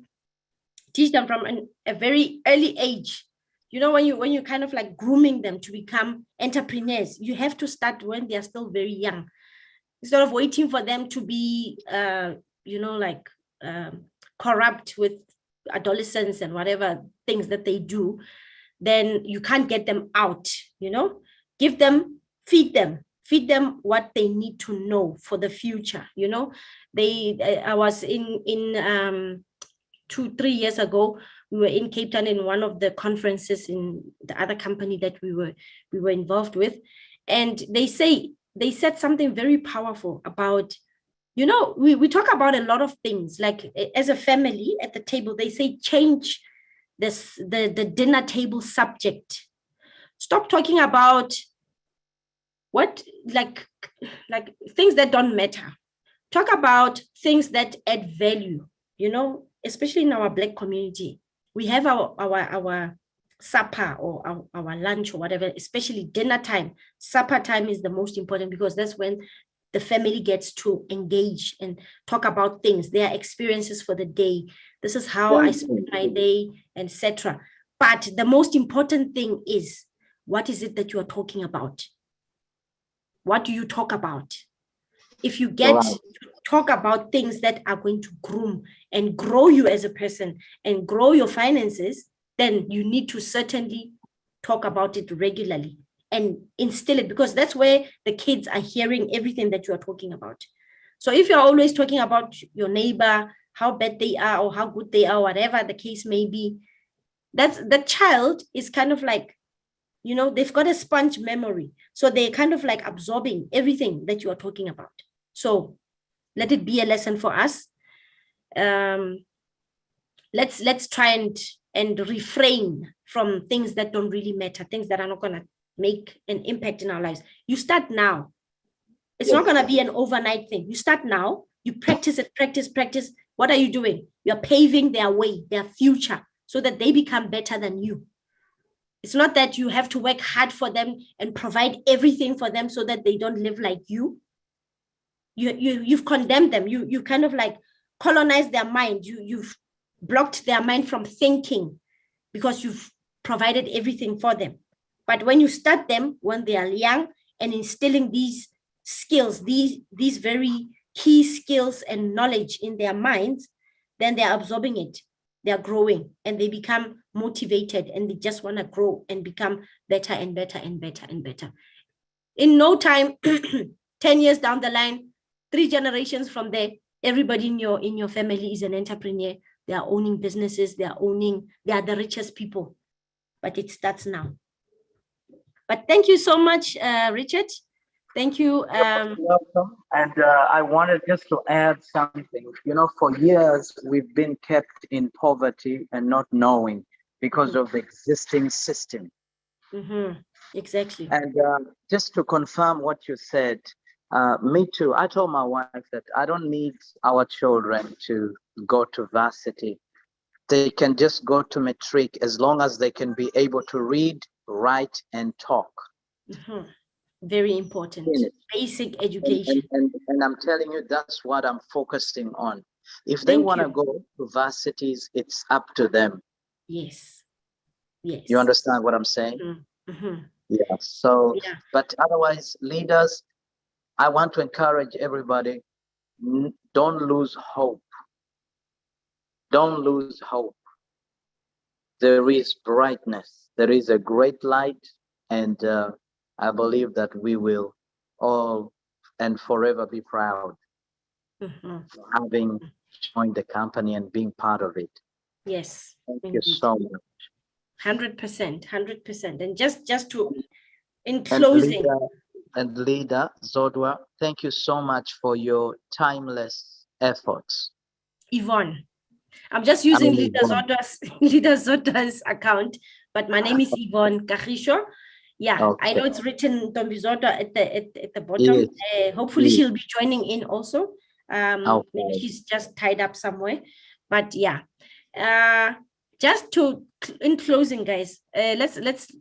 teach them from a very early age. You know, when you kind of like grooming them to become entrepreneurs, you have to start when they are still very young, instead of waiting for them to be, you know, like corrupt with adolescents and whatever things that they do. Then you can't get them out. You know, give them, feed them what they need to know for the future. You know, I was in 2-3 years ago, we were in Cape Town in one of the conferences in the other company that we were involved with, and they said something very powerful about, you know, we talk about a lot of things, like as a family at the table, they say change the dinner table subject. Stop talking about what like things that don't matter. Talk about things that add value, you know, especially in our Black community. We have our supper or our lunch or whatever, especially dinner time. Supper time is the most important because that's when the family gets to engage and talk about things, their experiences for the day. This is how I spend my day, etc. But the most important thing is, what is it that you are talking about? What do you talk about? If you get to talk about things that are going to groom and grow you as a person and grow your finances, then you need to certainly talk about it regularly and instill it, because that's where the kids are hearing everything that you are talking about. So if you're always talking about your neighbor, how bad they are or how good they are, whatever the case may be, that's the child is kind of like, you know, they've got a sponge memory. So they're kind of like absorbing everything that you are talking about. So let it be a lesson for us. Let's try and refrain from things that don't really matter, things that are not going to make an impact in our lives. You start now. It's not going to be an overnight thing. You start now. You practice it, practice. What are you doing? You're paving their way, their future, so that they become better than you. It's not that you have to work hard for them and provide everything for them so that they don't live like you. You've condemned them. You kind of like colonized their mind. You've blocked their mind from thinking because you've provided everything for them. But when you start them when they are young and instilling these skills, these very key skills and knowledge in their minds, then they're absorbing it. They're growing and they become motivated and they just want to grow and become better and better and better and better. In no time, 10 years down the line, 3 generations from there, everybody in your family is an entrepreneur. They are owning businesses. They are the richest people. But it starts now. But thank you so much, Richard. Thank you. You're welcome. And I wanted just to add something. You know, for years, we've been kept in poverty and not knowing because of the existing system. Exactly. And just to confirm what you said, me too. I told my wife that I don't need our children to go to varsity. They can just go to matric as long as they can be able to read, write, and talk. Very important. Basic education. And I'm telling you, that's what I'm focusing on. If they want to go to varsities, it's up to them. Yes. Yes. You understand what I'm saying? Yeah. So, but otherwise, leaders, I want to encourage everybody, don't lose hope. Don't lose hope. There is brightness. There is a great light. And I believe that we will all and forever be proud for having joined the company and being part of it. Yes. Thank you so much. 100%, 100%. And just to, in closing. And leader Zodwa, thank you so much for your timeless efforts. Yvonne. I'm just using Leader Zodwa's account, but my name is Yvonne Kagisho. Yeah, okay. I know it's written Tombi Zodwa at the bottom. Yes. Hopefully she'll be joining in also. Maybe she's just tied up somewhere. But yeah. Just to, in closing, guys, let's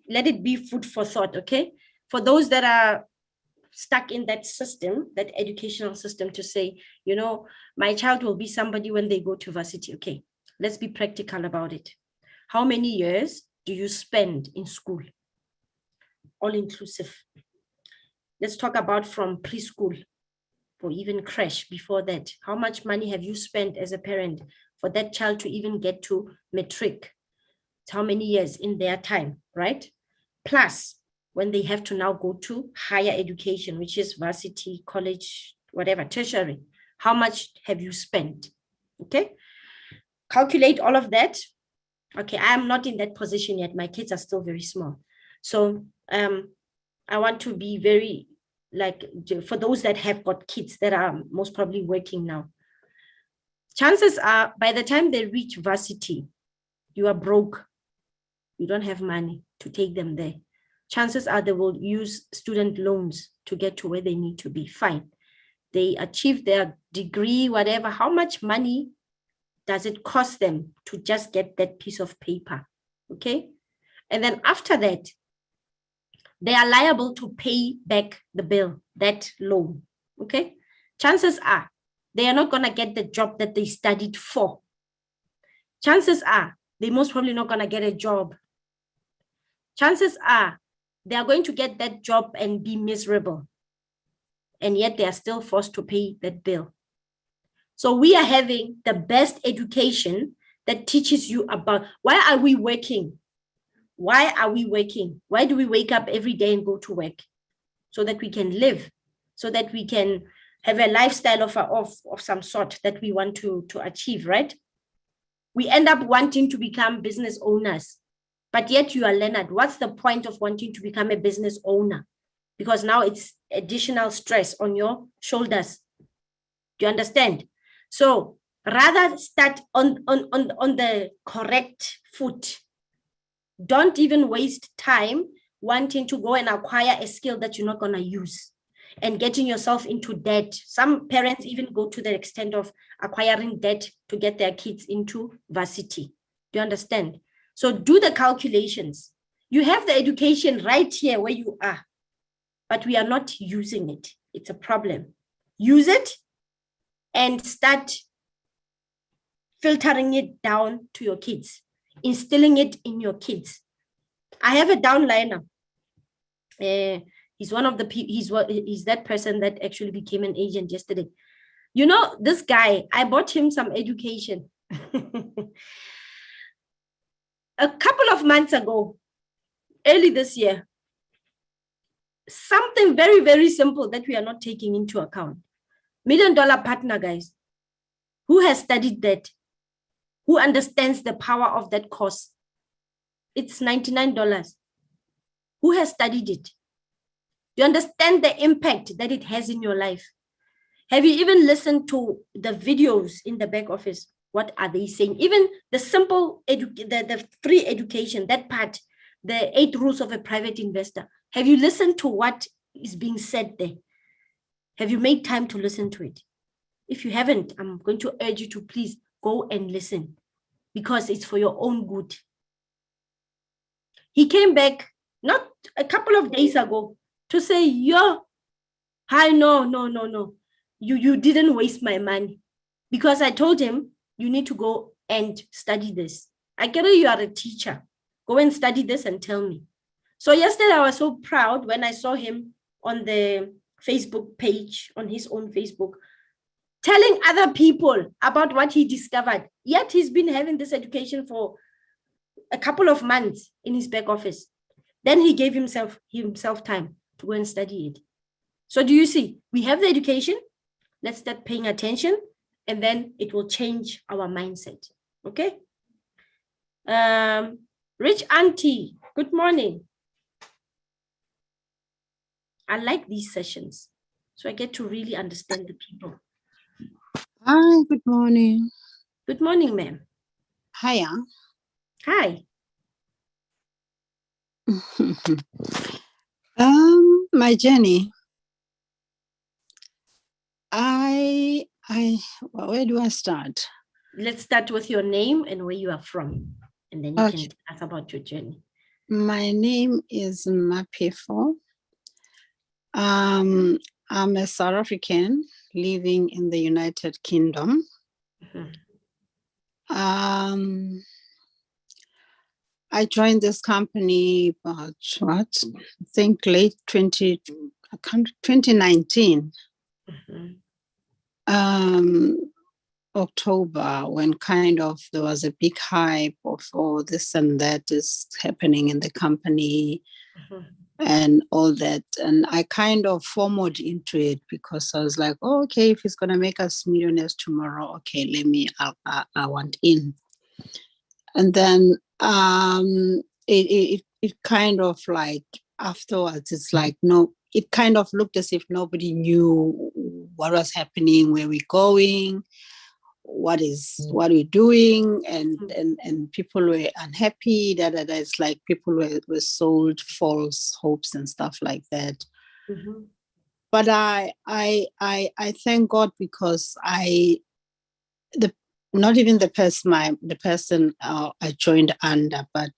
let it be food for thought, okay? For those that are stuck in that system, that educational system, to say, you know, my child will be somebody when they go to varsity. Okay, let's be practical about it. How many years do you spend in school? All inclusive. Let's talk about from preschool or even crash before that. How much money have you spent as a parent for that child to even get to matric? It's how many years in their time, right? Plus, when they have to now go to higher education, which is varsity, college, whatever, tertiary, how much have you spent? Okay, calculate all of that. Okay, I'm not in that position yet. My kids are still very small. So I want to be very, like, for those that have got kids that are most probably working now, chances are by the time they reach varsity, you are broke. You don't have money to take them there. Chances are they will use student loans to get to where they need to be. Fine. They achieve their degree, whatever. How much money does it cost them to just get that piece of paper? Okay. And then after that, they are liable to pay back the bill, that loan. Okay. Chances are they are not going to get the job that they studied for. Chances are they most probably not going to get a job. Chances are they are going to get that job and be miserable. And yet they are still forced to pay that bill. So we are having the best education that teaches you about why are we working? Why are we working? Why do we wake up every day and go to work? So that we can live, so that we can have a lifestyle of some sort that we want to achieve, right? We end up wanting to become business owners, but yet you are Leonard. What's the point of wanting to become a business owner? Because now it's additional stress on your shoulders. Do you understand? So rather start on the correct foot. Don't even waste time wanting to go and acquire a skill that you're not going to use and getting yourself into debt. Some parents even go to the extent of acquiring debt to get their kids into varsity. Do you understand? So do the calculations. You have the education right here where you are, but we are not using it. It's a problem. Use it and start filtering it down to your kids, instilling it in your kids. I have a downliner. He's one of the he's that person that actually became an agent yesterday. You know, this guy, I bought him some education a couple of months ago, early this year. Something very, very simple that we are not taking into account. $1 Million Partner, guys. Who has studied that? Who understands the power of that course? It's $99. Who has studied it? Do you understand the impact that it has in your life? Have you even listened to the videos in the back office? What are they saying? Even the simple, the free education, that part, the 8 rules of a private investor. Have you listened to what is being said there? Have you made time to listen to it? If you haven't, I'm going to urge you to please go and listen because it's for your own good. He came back not a couple of days ago to say, yo, hi, no. You didn't waste my money because I told him you need to go and study this. I get it, you are a teacher. Go and study this and tell me. So yesterday I was so proud when I saw him on the Facebook page, on his own Facebook, telling other people about what he discovered. Yet he's been having this education for a couple of months in his back office. Then he gave himself time to go and study it. So do you see, we have the education, let's start paying attention, and then it will change our mindset, okay? Rich Auntie, good morning. I like these sessions, so I get to really understand the people. Hi, good morning. Good morning, ma'am. Hiya. Hi. My journey. Where do I start? Let's start with your name and where you are from, and then you can tell us about your journey. My name is Mapefo. I'm a South African living in the United Kingdom. I joined this company about I think late 2019. October, when kind of there was a big hype of all this and that is happening in the company and all that. And I kind of forwarded into it because I was like, oh, okay, if it's going to make us millionaires tomorrow, okay, I want in. And then it kind of like afterwards, it's like, no, it kind of looked as if nobody knew what was happening, where we're going, what we're doing, and people were unhappy. It's like people were sold false hopes and stuff like that. But I thank God because not even the person I joined under, but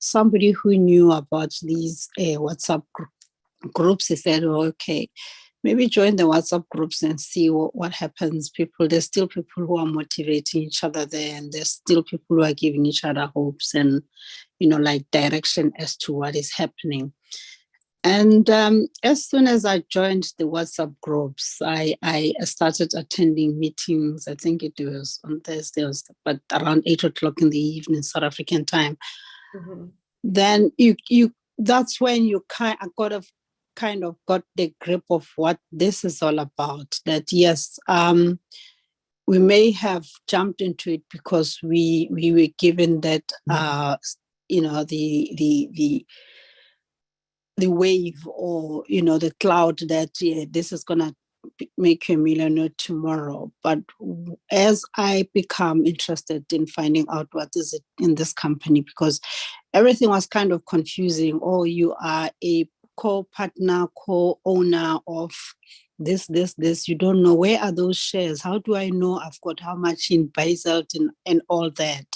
somebody who knew about these WhatsApp groups. He said, "Oh, okay, maybe join the WhatsApp groups and see what happens." There's still people who are motivating each other there, and there's still people who are giving each other hopes and, like direction as to what is happening. And as soon as I joined the WhatsApp groups, I started attending meetings. I think it was on Thursdays, but around 8 o'clock in the evening, South African time. Mm-hmm. Then that's when you kind of got the grip of what this is all about. That yes, we may have jumped into it because we were given that the wave, or the cloud that this is gonna make you a millionaire tomorrow. But as I become interested in finding out what is it in this company, because everything was kind of confusing. Oh, you are a co-partner, co-owner of this. You don't know, where are those shares? How do I know I've got how much in Basalt and all that?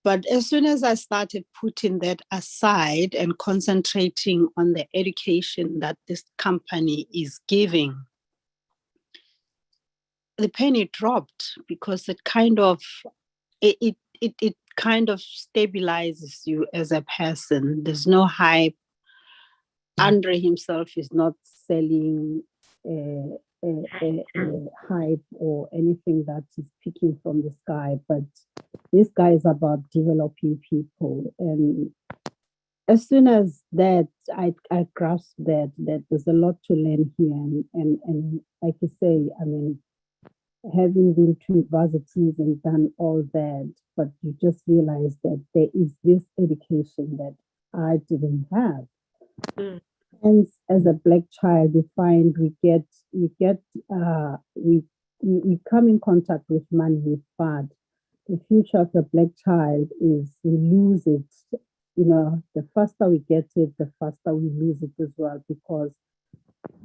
But as soon as I started putting that aside and concentrating on the education that this company is giving, the penny dropped, because it kind of stabilizes you as a person. There's no hype. Andre himself is not selling hype or anything that is picking from the sky, but this guy is about developing people. And as soon as that, I grasped that there's a lot to learn here. And like you say, I mean, having been to universities and done all that, but you just realize that there is this education that I didn't have. Mm. And as a Black child, we find we come in contact with money, but the future of a Black child is we lose it. The faster we get it, the faster we lose it as well, because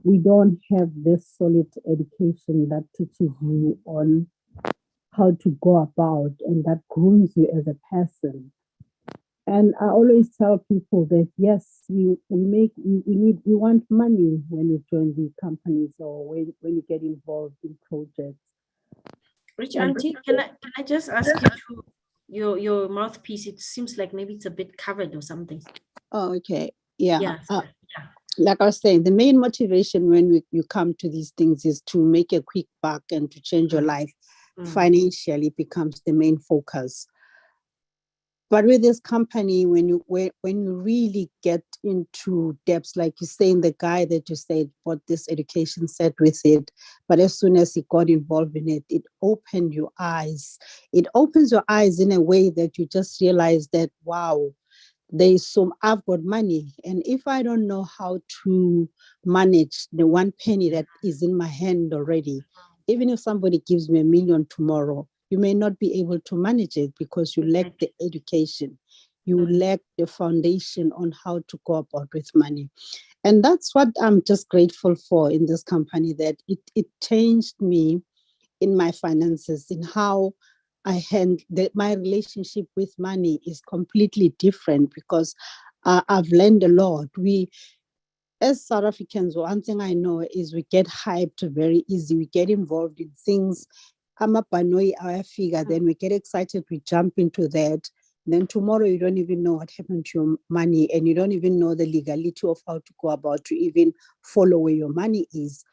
we don't have this solid education that teaches you on how to go about and that grooms you as a person. And I always tell people that yes, we want money when we join these companies, or when you get involved in projects. Rich Auntie, can I just ask you to your mouthpiece? It seems like maybe it's a bit covered or something. Oh, okay. Yeah. Yeah. Like I was saying, the main motivation when you come to these things is to make a quick buck and to change your life financially becomes the main focus. But with this company, when you really get into depths, like you're saying, the guy that you said bought this education set with it, but as soon as he got involved in it, it opened your eyes. It opens your eyes in a way that you just realize that, wow, I've got money. And if I don't know how to manage the one penny that is in my hand already, even if somebody gives me $1 million tomorrow, you may not be able to manage it because you lack the education. You lack the foundation on how to go about with money. And that's what I'm just grateful for in this company, that it changed me in my finances, in how I handle my relationship with money is completely different, because I've learned a lot. We, as South Africans, one thing I know is we get hyped very easy. We get involved in things. Our figure, then we get excited, we jump into that. Then tomorrow you don't even know what happened to your money, and you don't even know the legality of how to go about to even follow where your money is.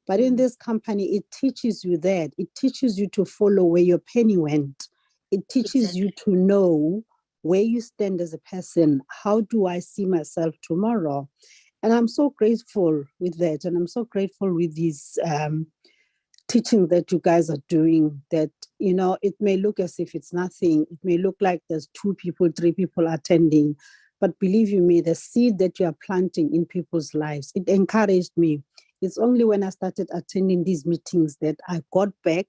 But in this company, it teaches you that. It teaches you to follow where your penny went. It teaches you to know where you stand as a person. How do I see myself tomorrow? And I'm so grateful with that. And I'm so grateful with these teaching that you guys are doing, that, it may look as if it's nothing. It may look like there's 2 people, 3 people attending. But believe you me, the seed that you are planting in people's lives, it encouraged me. It's only when I started attending these meetings that I got back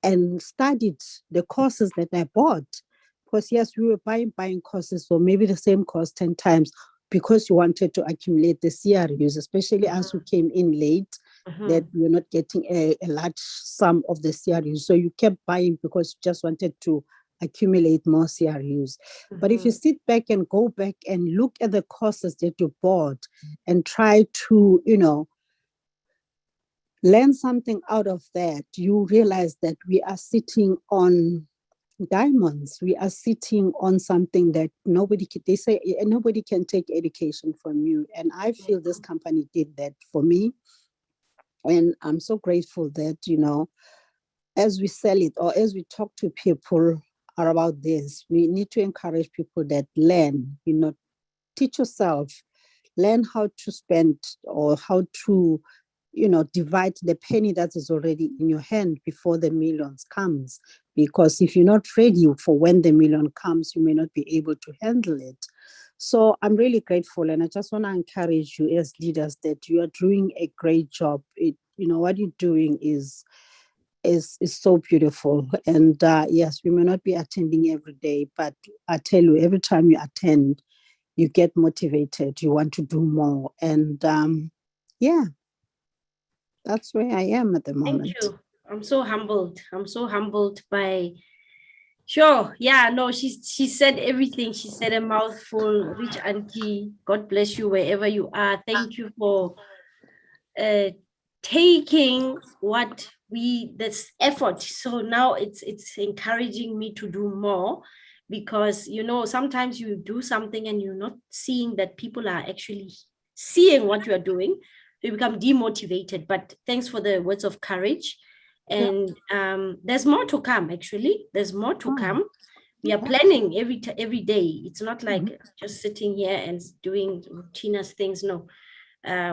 and studied the courses that I bought. Because yes, we were buying courses for maybe the same course 10 times, because you wanted to accumulate the CRUs, especially as who came in late, that you're not getting a large sum of the CRUs. So you kept buying because you just wanted to accumulate more CRUs. But if you sit back and go back and look at the courses that you bought and try to, learn something out of that, you realize that we are sitting on diamonds. We are sitting on something that nobody can take education from you. And I feel this company did that for me. And I'm so grateful that, as we sell it or as we talk to people about this, we need to encourage people that learn, teach yourself, learn how to spend or how to, divide the penny that is already in your hand before the millions comes. Because if you're not ready for when the million comes, you may not be able to handle it. So I'm really grateful. And I just want to encourage you as leaders that you are doing a great job. What you're doing is so beautiful. And yes, we may not be attending every day, but I tell you, every time you attend, you get motivated, you want to do more. And that's where I am at the moment. Thank you. I'm so humbled. I'm so humbled by, sure. Yeah, no, she said everything. She said a mouthful. Rich auntie, God bless you wherever you are. Thank you for taking this effort. So now it's encouraging me to do more, because sometimes you do something and you're not seeing that people are actually seeing what you are doing. You become demotivated. But thanks for the words of courage. And there's more to come. Actually, there's more to come. We are planning every day. It's not like just sitting here and doing routine things. No.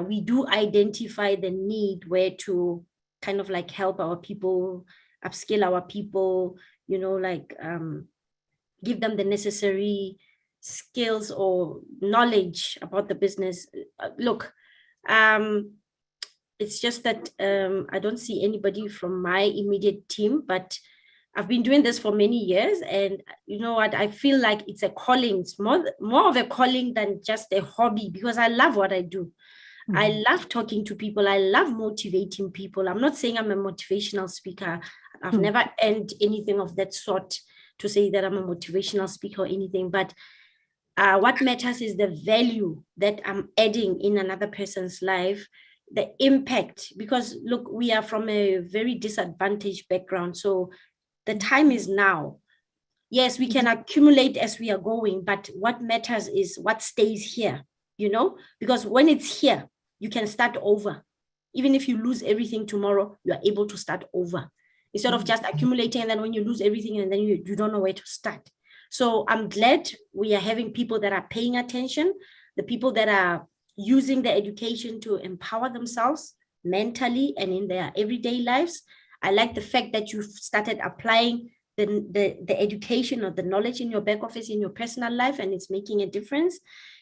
We do identify the need where to kind of like help our people, upskill our people, give them the necessary skills or knowledge about the business. Look, it's just that I don't see anybody from my immediate team, but I've been doing this for many years, and you know what? I feel like it's a calling. It's more of a calling than just a hobby, because I love what I do. I love talking to people. I love motivating people. I'm not saying I'm a motivational speaker. I've never earned anything of that sort to say that I'm a motivational speaker or anything. But what matters is the value that I'm adding in another person's life, the impact. Because look, we are from a very disadvantaged background. So the time is now. Yes, we can accumulate as we are going, but what matters is what stays here, because when it's here, you can start over. Even if you lose everything tomorrow, you are able to start over instead of just accumulating. And then when you lose everything and then you don't know where to start. So I'm glad we are having people that are paying attention, the people that are using the education to empower themselves mentally and in their everyday lives. I like the fact that you've started applying the education or the knowledge in your back office, in your personal life, and it's making a difference.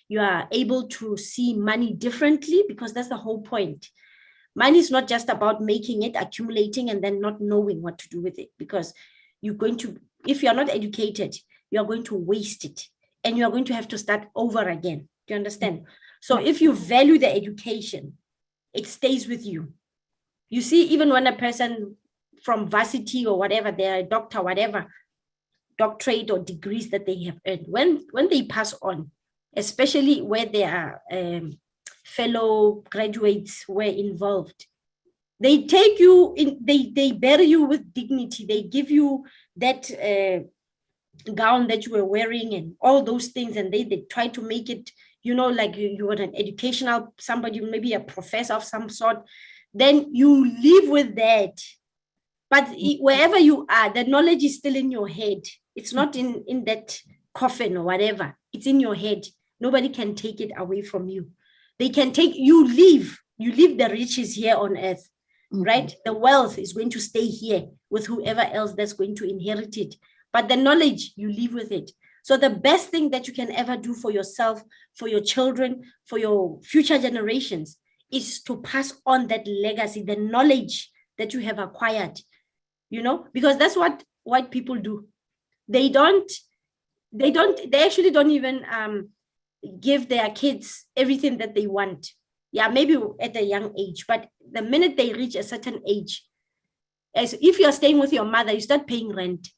You are able to see money differently, because that's the whole point. Money is not just about making it, accumulating, and then not knowing what to do with it, because if you're not educated, you are going to waste it, and you are going to have to start over again. Do you understand? So if you value the education, it stays with you. You see, even when a person from varsity or whatever, they're a doctor, whatever, doctorate or degrees that they have earned, when they pass on, especially where their fellow graduates were involved, they take you in, they bury you with dignity. They give you that gown that you were wearing and all those things, and they try to make it, like you were an educational somebody, maybe a professor of some sort. Then you live with that. But wherever you are, the knowledge is still in your head. It's not in that coffin or whatever. It's in your head. Nobody can take it away from you. They can take, you live the riches here on earth, right? The wealth is going to stay here with whoever else that's going to inherit it. But the knowledge, you live with it. So the best thing that you can ever do for yourself, for your children, for your future generations, is to pass on that legacy, the knowledge that you have acquired, because that's what white people do. They actually don't even give their kids everything that they want. Yeah, maybe at a young age, but the minute they reach a certain age, as if you're staying with your mother, you start paying rent.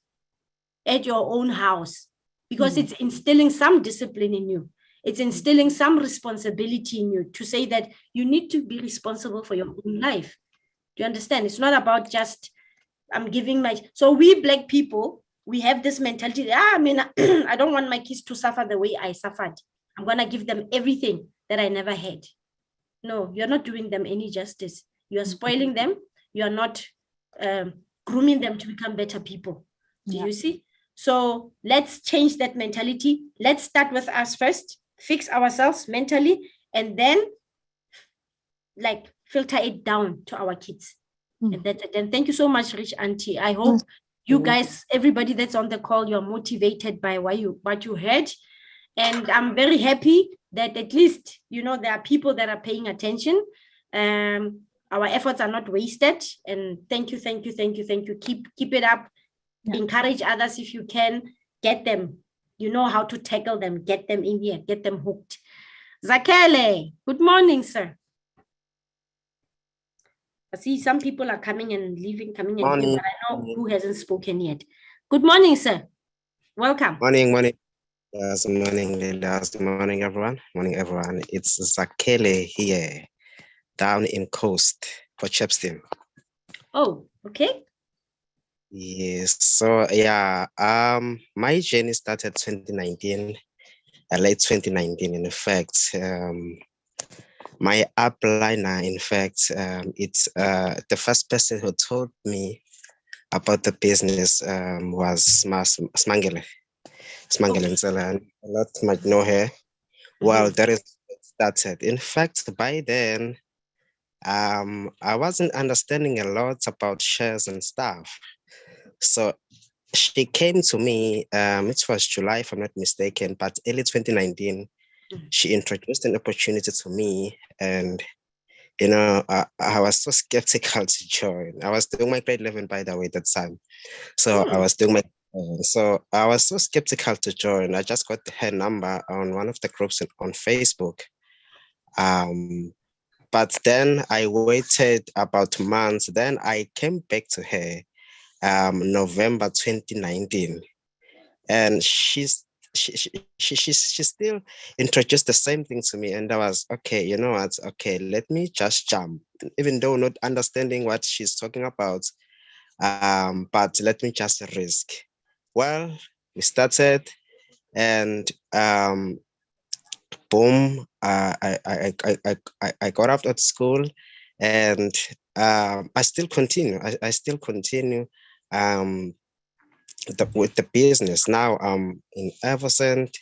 at your own house, because it's instilling some discipline in you. It's instilling some responsibility in you to say that you need to be responsible for your own life. Do you understand? It's not about just, I'm giving my, so we Black people, we have this mentality, I mean, I don't want my kids to suffer the way I suffered. I'm going to give them everything that I never had. No, you're not doing them any justice. You are spoiling them. You are not grooming them to become better people. Do you see? So let's change that mentality. Let's start with us first, fix ourselves mentally, and then like filter it down to our kids. And that's it. And thank you so much, Rich Auntie. I hope you guys, everybody that's on the call, you're motivated by what you heard. And I'm very happy that at least, you know, there are people that are paying attention. Our efforts are not wasted. And thank you. Keep it up. Yeah. Encourage others if you can. Get them. You know how to tackle them. Get them in here. Get them hooked. Zakele, good morning, sir. I see some people are coming and leaving, coming and leaving, but I know who hasn't spoken yet. Good morning, sir. Welcome. Morning. Yes, morning, leaders. Morning, everyone. Morning, everyone. It's Zakele here, down in Coast for Chepstein. Oh, okay. Yes. So yeah, my journey started 2019, late 2019. In fact, my upliner, in fact, it's the first person who told me about the business was Smangele. A lot might know her. Well, that is started. In fact, by then, I wasn't understanding a lot about shares and stuff. So she came to me, it was July, if I'm not mistaken, but early 2019, she introduced an opportunity to me. And, you know, I was so skeptical to join. I was doing my grade 11, by the way, that time. So I was doing my so I was so skeptical to join. I just got her number on one of the groups on Facebook. But then I waited about months. Then I came back to her November 2019. And she still introduced the same thing to me. And I was, okay, you know what? Okay, let me just jump. Even though not understanding what she's talking about, but let me just risk. Well, we started, and boom, I got out of school, and I still continue. I still continue with the business. Now I'm in Evercent,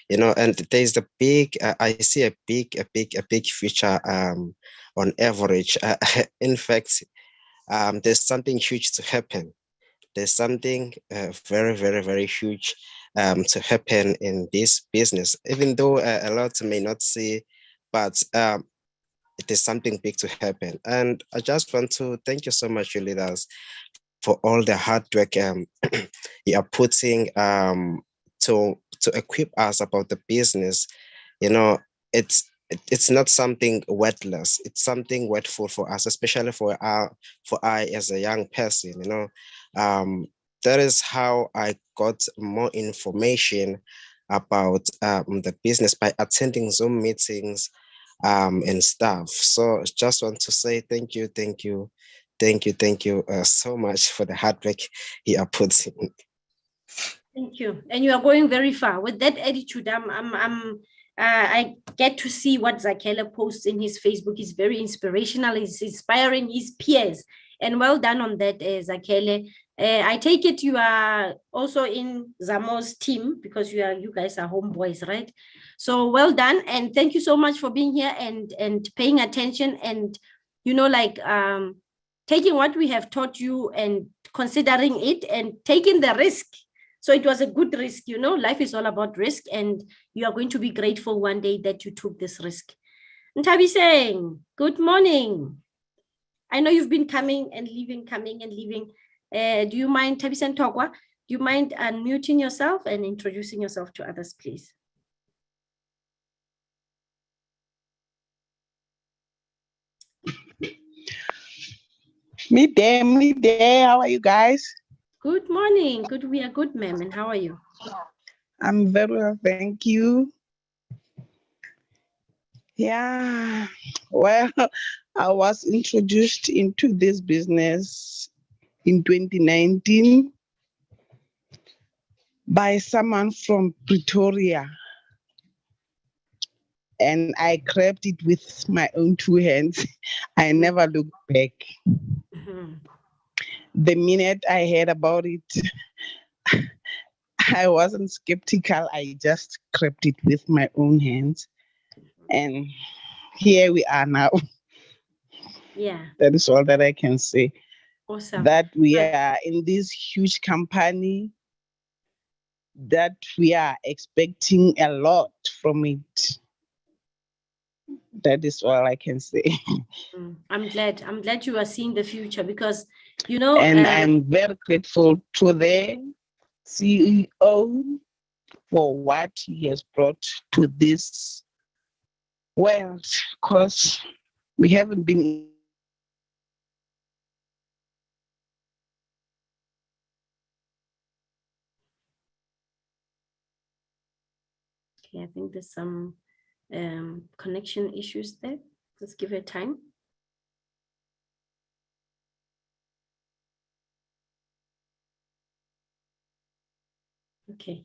you know, and there's a big. I see a big future on Evorich. In fact, there's something huge to happen. There's something very, very, very huge to happen in this business, even though a lot may not see, but it is something big to happen. And I just want to thank you so much, you leaders, for all the hard work you are putting to equip us about the business. You know, it's not something worthless. It's something worthful for us, especially for I as a young person. You know, that is how I got more information about the business by attending Zoom meetings and stuff. So just want to say thank you so much for the hard work you are putting. Thank you. And you are going very far with that attitude. I get to see what Zakele posts in his Facebook. It's very inspirational. It's inspiring his peers. And well done on that, Zakele. I take it you are also in Zamo's team because you guys are homeboys, right? So well done. And thank you so much for being here and paying attention and, you know, like taking what we have taught you and considering it and taking the risk. So it was a good risk, you know, life is all about risk, and you are going to be grateful one day that you took this risk. Ntabiseng, good morning. I know you've been coming and leaving. Do you mind, Ntabiseng Togwa, do you mind unmuting yourself and introducing yourself to others, please? Me there. How are you guys? Good morning. Good. We are good, ma'am. And how are you? I'm very well, thank you. Yeah, well, I was introduced into this business in 2019 by someone from Pretoria. And I grabbed it with my own two hands. I never looked back. The minute I heard about it, I wasn't skeptical. I just grabbed it with my own hands. And here we are now. Yeah. That is all that I can say. Awesome. That we are in this huge company, that we are expecting a lot from it. That is all I can say. I'm glad you are seeing the future because, you know, And I'm very grateful to the CEO for what he has brought to this world, because we haven't been okay, I think there's some connection issues there. Let's give it time. Okay.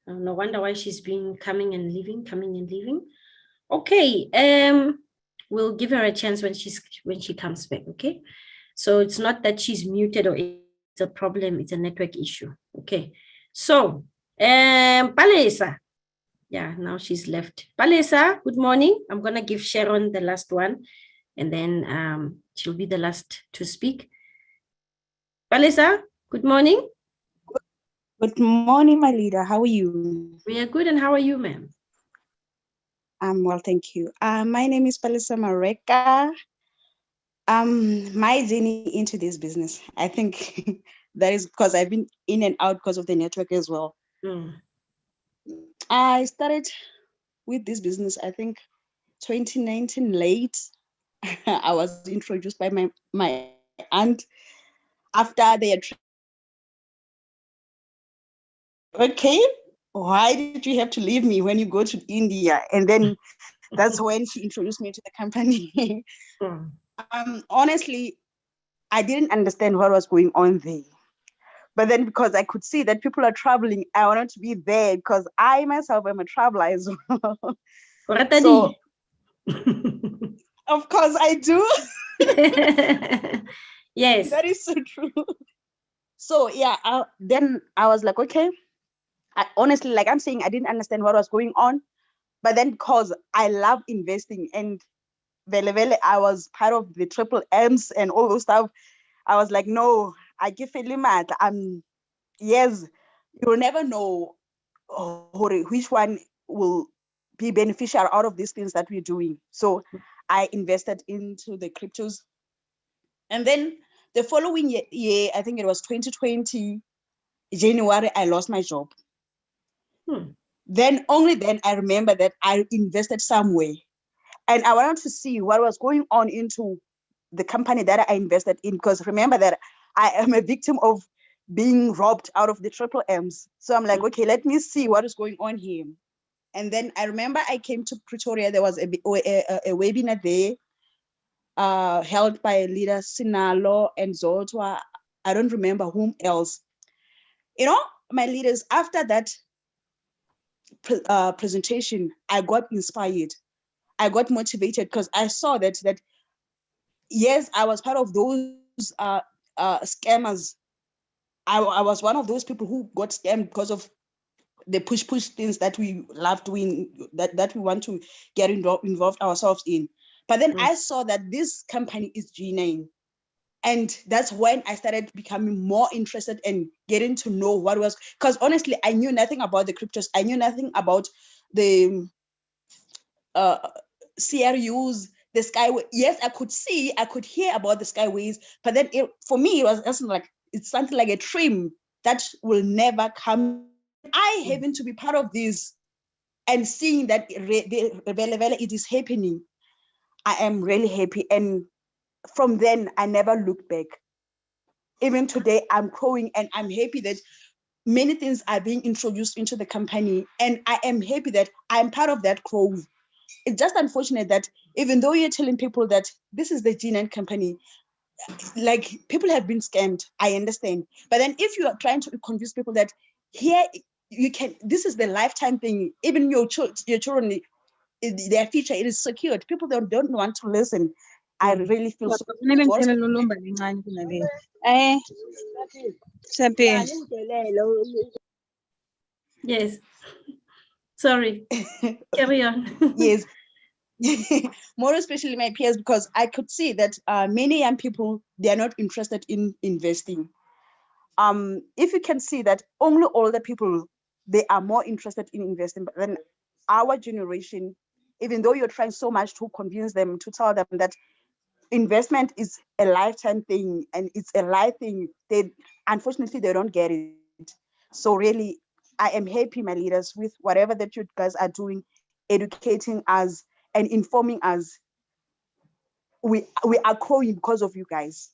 No wonder why she's been coming and leaving. Okay. We'll give her a chance when she comes back. Okay. So it's not that she's muted or it's a problem. It's a network issue. Okay. So, Palesa. Yeah, now she's left. Palesa, good morning. I'm gonna give Sharon the last one, and then she'll be the last to speak. Palesa, good morning. Good morning, my leader. How are you? We are good, and how are you, ma'am? I'm well, thank you. My name is Palisa Mareka. My journey into this business, I think that is because I've been in and out because of the network as well. I started with this business, I think 2019 late. I was introduced by my aunt after they had okay, why did you have to leave me when you go to India? And then that's when she introduced me to the company. Honestly, I didn't understand what was going on there. But then because I could see that people are traveling, I wanted to be there because I myself am a traveler as well. So, of course I do. Yes. That is so true. So yeah, then I was like, okay. Honestly, like I'm saying, I didn't understand what was going on. But then because I love investing and I was part of the triple M's and all those stuff, I was like, no, I give a limit. Yes, you'll never know which one will be beneficial out of these things that we're doing. So I invested into the cryptos. And then the following year, I think it was 2020, January, I lost my job. Then only then I remember that I invested somewhere. And I wanted to see what was going on into the company that I invested in, because remember that I am a victim of being robbed out of the triple M's. So I'm like, okay, let me see what is going on here. And then I remember I came to Pretoria. There was a webinar there held by leader Sinalo and Zoltwa. I don't remember whom else. You know, my leaders, after that presentation, I got inspired. I got motivated because I saw that yes, I was part of those scammers. I was one of those people who got scammed because of the push things that we love doing, that we want to get involved ourselves in. But then I saw that this company is G9. And that's when I started becoming more interested and getting to know what was, because honestly, I knew nothing about the cryptos. I knew nothing about the CRUs, the skyway. Yes, I could hear about the skyways, but then for me, it was like, it's something like a dream that will never come. I happen to be part of this and seeing that it is happening, I am really happy. And from then, I never looked back. even today I'm growing, and I'm happy that many things are being introduced into the company, and I am happy that I'm part of that growth. It's just unfortunate that even though you're telling people that this is the G9 company, like people have been scammed, I understand. But then if you are trying to convince people that here you can, this is the lifetime thing, even your children, their future, it is secured. People don't want to listen. I really feel so. Yes. Sorry. Carry on. Yes. More especially my peers, because I could see that many young people, they are not interested in investing. If you can see that only older people, they are more interested in investing, but then our generation, even though you're trying so much to convince them, to tell them that investment is a lifetime thing and it's a life thing, they unfortunately they don't get it. So really, I am happy, my leaders, with whatever that you guys are doing, educating us and informing us. We are growing because of you guys.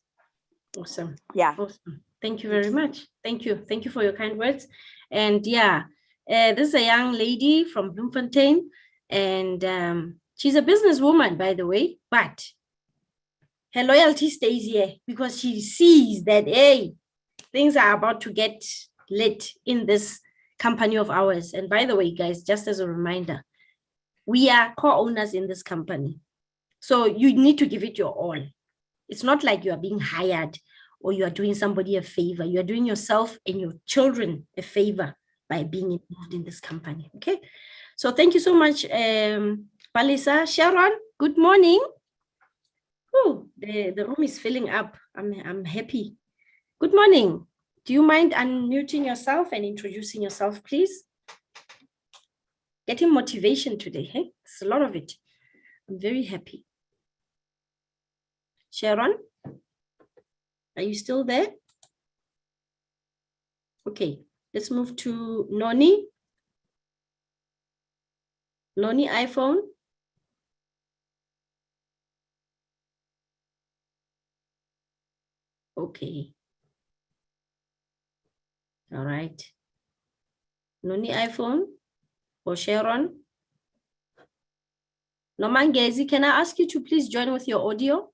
Awesome. Yeah. Awesome. Thank you very much. Thank you. Thank you for your kind words. And yeah, this is a young lady from Bloemfontein, and she's a businesswoman, by the way, but her loyalty stays here because she sees that, hey, things are about to get lit in this company of ours. And by the way, guys, just as a reminder, we are co-owners in this company. So you need to give it your all. It's not like you are being hired or you are doing somebody a favor. You are doing yourself and your children a favor by being involved in this company. Okay. So thank you so much, Palisa. Sharon, good morning. Oh, the room is filling up. I'm happy. Good morning. Do you mind unmuting yourself and introducing yourself, please? Getting motivation today, hey? It's a lot of it. I'm very happy. Sharon, are you still there? Okay, let's move to Noni. Noni iPhone. Okay. All right. Noni iPhone or Sharon. Nomangezi, can I ask you to please join with your audio?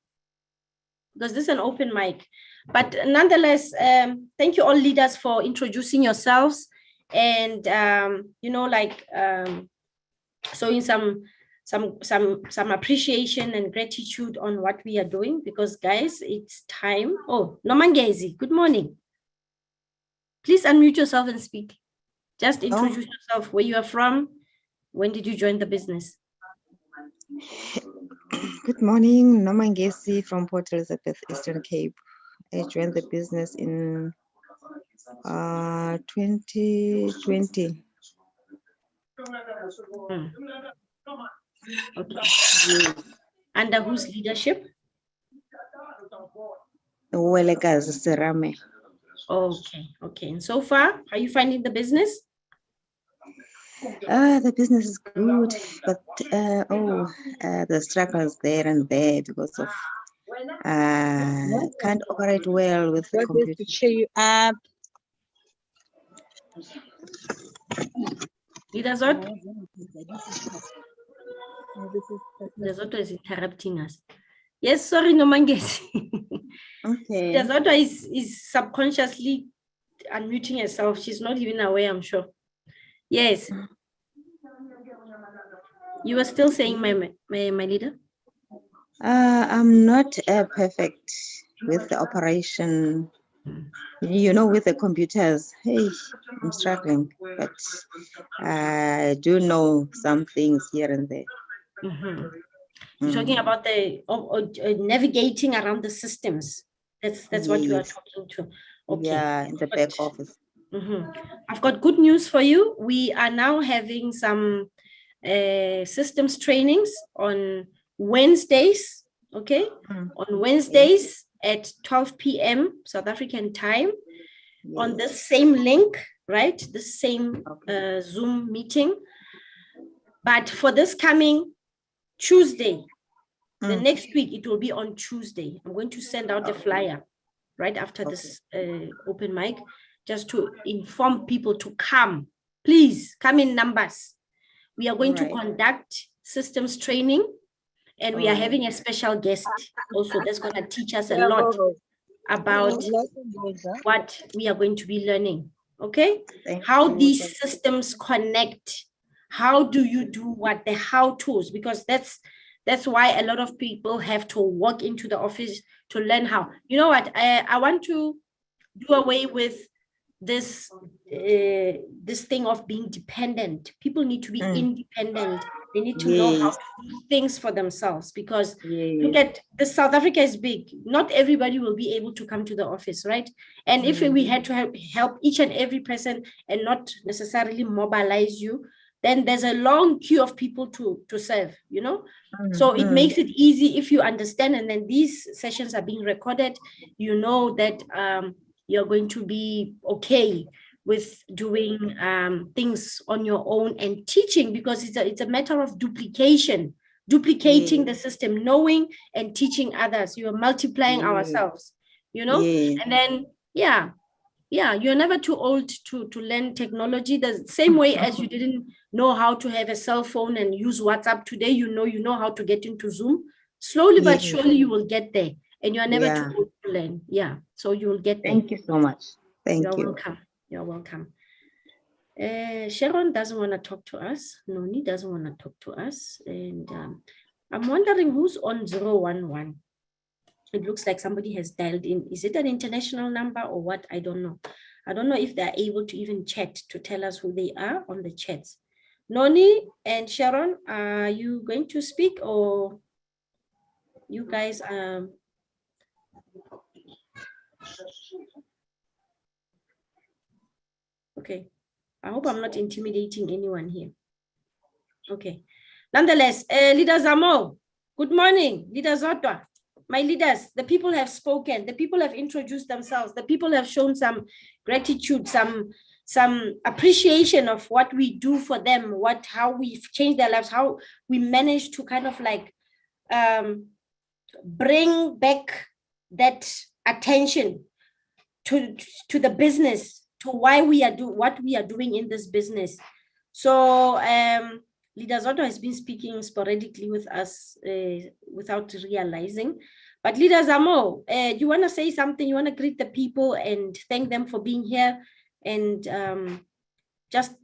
Because this is an open mic. But nonetheless, thank you all leaders for introducing yourselves and, you know, like showing some appreciation and gratitude on what we are doing, because guys, it's time. Oh, Nomangezi, good morning. Please unmute yourself and speak. Just introduce yourself, where you are from, when did you join the business? Good morning, Nomangesi from Port Elizabeth, Eastern Cape. I joined the business in 2020. Okay. Under whose leadership? Welekazi Serame. Okay, okay. And so far, how are you finding the business? The business is good, but the struggles there and there because of can't operate well with the computer. To cheer you up. Lidazot? Lidazot is interrupting us. Yes, sorry, Nomangesi. Okay. Lidazot is subconsciously unmuting herself. She's not even aware, I'm sure. Yes. You were still saying, my leader? I'm not perfect with the operation, you know, with the computers. Hey, I'm struggling, but I do know some things here and there. You're talking about the navigating around the systems. That's what you are talking to. Okay. Yeah, in the back office. I've got good news for you. We are now having some systems trainings on Wednesdays, okay? On Wednesdays at 12 p.m. South African time, on the same link, right? The same Zoom meeting. But for this coming Tuesday, the next week, it will be on Tuesday. I'm going to send out a flyer. right after this open mic, just to inform people to come. Please come in numbers. We are going to conduct systems training, and we are having a special guest also that's going to teach us a lot about what we are going to be learning. Okay, how these systems connect. How do you do what, the how to's, because that's why a lot of people have to walk into the office to learn how. You know what, I want to do away with this this thing of being dependent. People need to be independent. They need to know how to do things for themselves, because look at the South Africa is big. Not everybody will be able to come to the office, right? And if we had to help each and every person and not necessarily mobilize you, then there's a long queue of people to serve, you know. So it makes it easy if you understand, and then these sessions are being recorded, you know that you're going to be okay with doing things on your own and teaching, because it's a matter of duplicating the system, knowing and teaching others. You're multiplying ourselves, you know. And then you're never too old to learn technology. The same way as you didn't know how to have a cell phone and use WhatsApp today, you know how to get into Zoom. Slowly but surely you will get there, and you are never too old to learn. So you will get there. Thank you so much. You're welcome. You're welcome. Sharon doesn't want to talk to us. Noni doesn't want to talk to us. And I'm wondering who's on 011. It looks like somebody has dialed in. Is it an international number or what? I don't know. I don't know if they're able to even chat to tell us who they are on the chats. Noni and Sharon, are you going to speak, or you guys? Okay. I hope I'm not intimidating anyone here. Okay. Nonetheless, Leader Zamo, good morning. Leader Zotwa, my leaders, the people have spoken. The people have introduced themselves. The people have shown some gratitude, some appreciation of what we do for them, how we've changed their lives, how we managed to kind of like bring back that attention to the business, to why we are what we are doing in this business. So Leader Zoto has been speaking sporadically with us without realizing. But Leader Zamo, you want to say something? You want to greet the people and thank them for being here, and just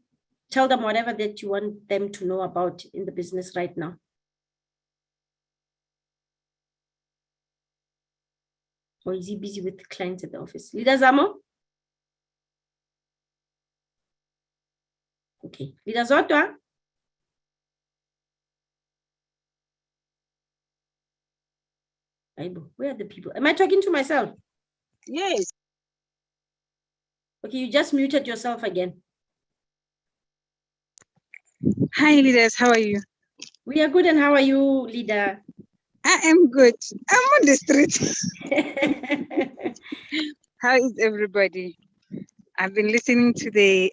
tell them whatever that you want them to know about in the business right now. Or is he busy with clients at the office? Leader Zamo? Okay. Leader Zotwa? Where are the people? Am I talking to myself? Yes. Okay, you just muted yourself again. Hi, leaders. How are you? We are good. And how are you, leader? I am good. I'm on the street. How is everybody? I've been listening to the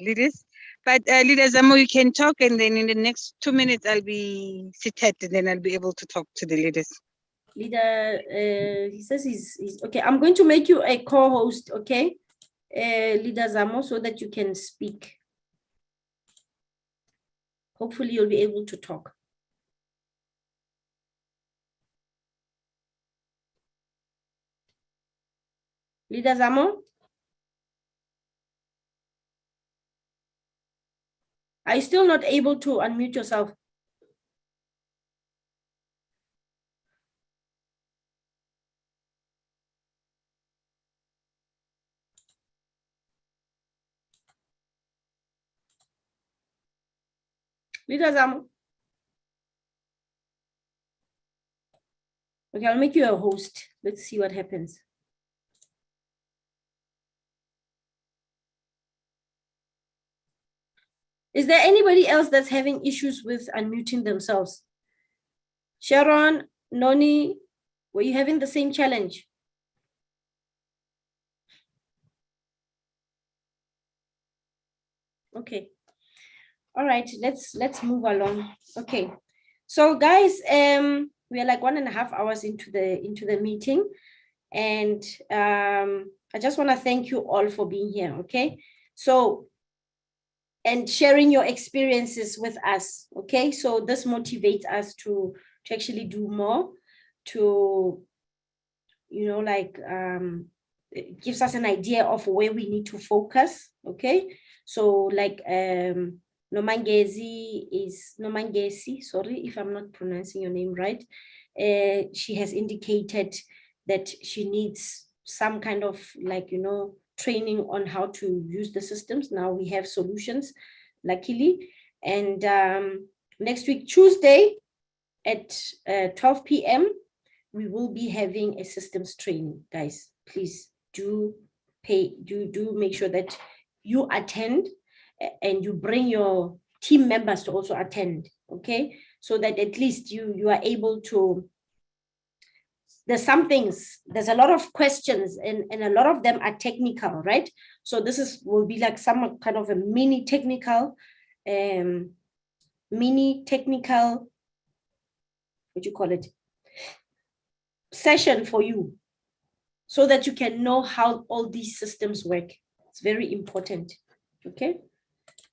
leaders, but leaders, you can talk, and then in the next 2 minutes, I'll be seated, and then I'll be able to talk to the leaders. Leader, he says he's okay. I'm going to make you a co-host, okay, Leader Zamo, so that you can speak. Hopefully, you'll be able to talk. Leader Zamo? Are you still not able to unmute yourself? Leader Zamo? Okay, I'll make you a host. Let's see what happens. Is there anybody else that's having issues with unmuting themselves? Sharon, Noni, were you having the same challenge? Okay. All right, let's move along. Okay. So guys, we are like 1.5 hours into the meeting. And I just want to thank you all for being here, okay? So, and sharing your experiences with us, okay? So this motivates us to actually do more, to, you know, like, it gives us an idea of where we need to focus, okay? So like, Nomangesi, sorry if I'm not pronouncing your name right. She has indicated that she needs some kind of, like, you know, training on how to use the systems. Now we have solutions, luckily. And next week, Tuesday at 12 p.m., we will be having a systems training, guys. Please do make sure that you attend, and you bring your team members to also attend, okay? So that at least you are able to, there's some things, there's a lot of questions, and a lot of them are technical, right? So this will be like some kind of a mini technical, what do you call it, session for you, so that you can know how all these systems work. It's very important, okay?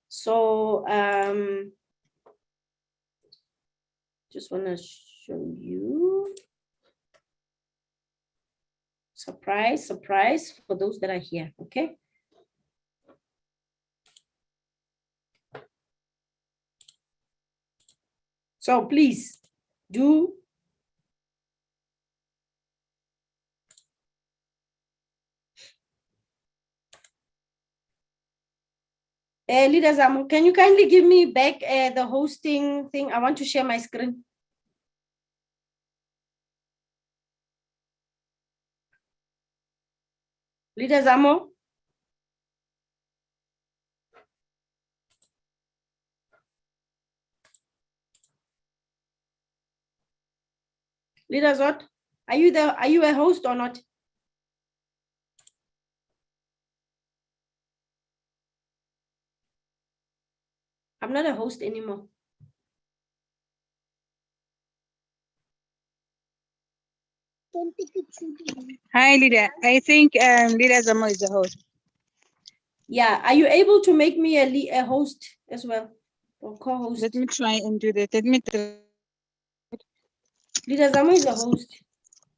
So just want to show you, surprise for those that are here, okay? So please do Leader Zamo, can you kindly give me back the hosting thing? I want to share my screen. Leader Zamo. Leader Zot, are you there? Are you a host or not? I'm not a host anymore. Hi, Leader. I think Leader Zamo is the host. Yeah, are you able to make me a host as well, or co-host? Let me try and do that. Let me try. Leader Zamo is a host.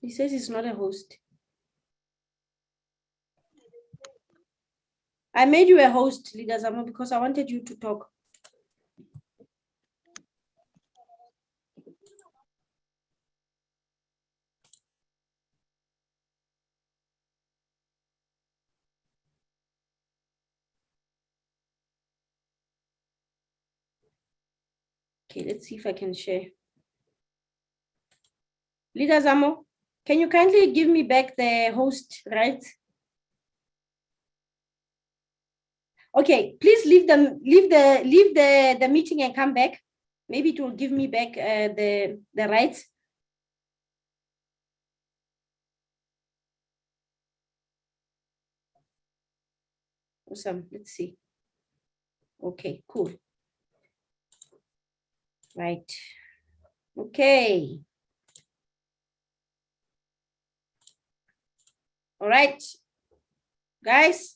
He says he's not a host. I made you a host, Leader Zamo, because I wanted you to talk. Okay, let's see if I can share. Leader Zamo, can you kindly give me back the host, right? Okay, please leave the meeting and come back. Maybe it will give me back the rights. Awesome. Let's see. Okay, cool. Right. Okay. All right, guys.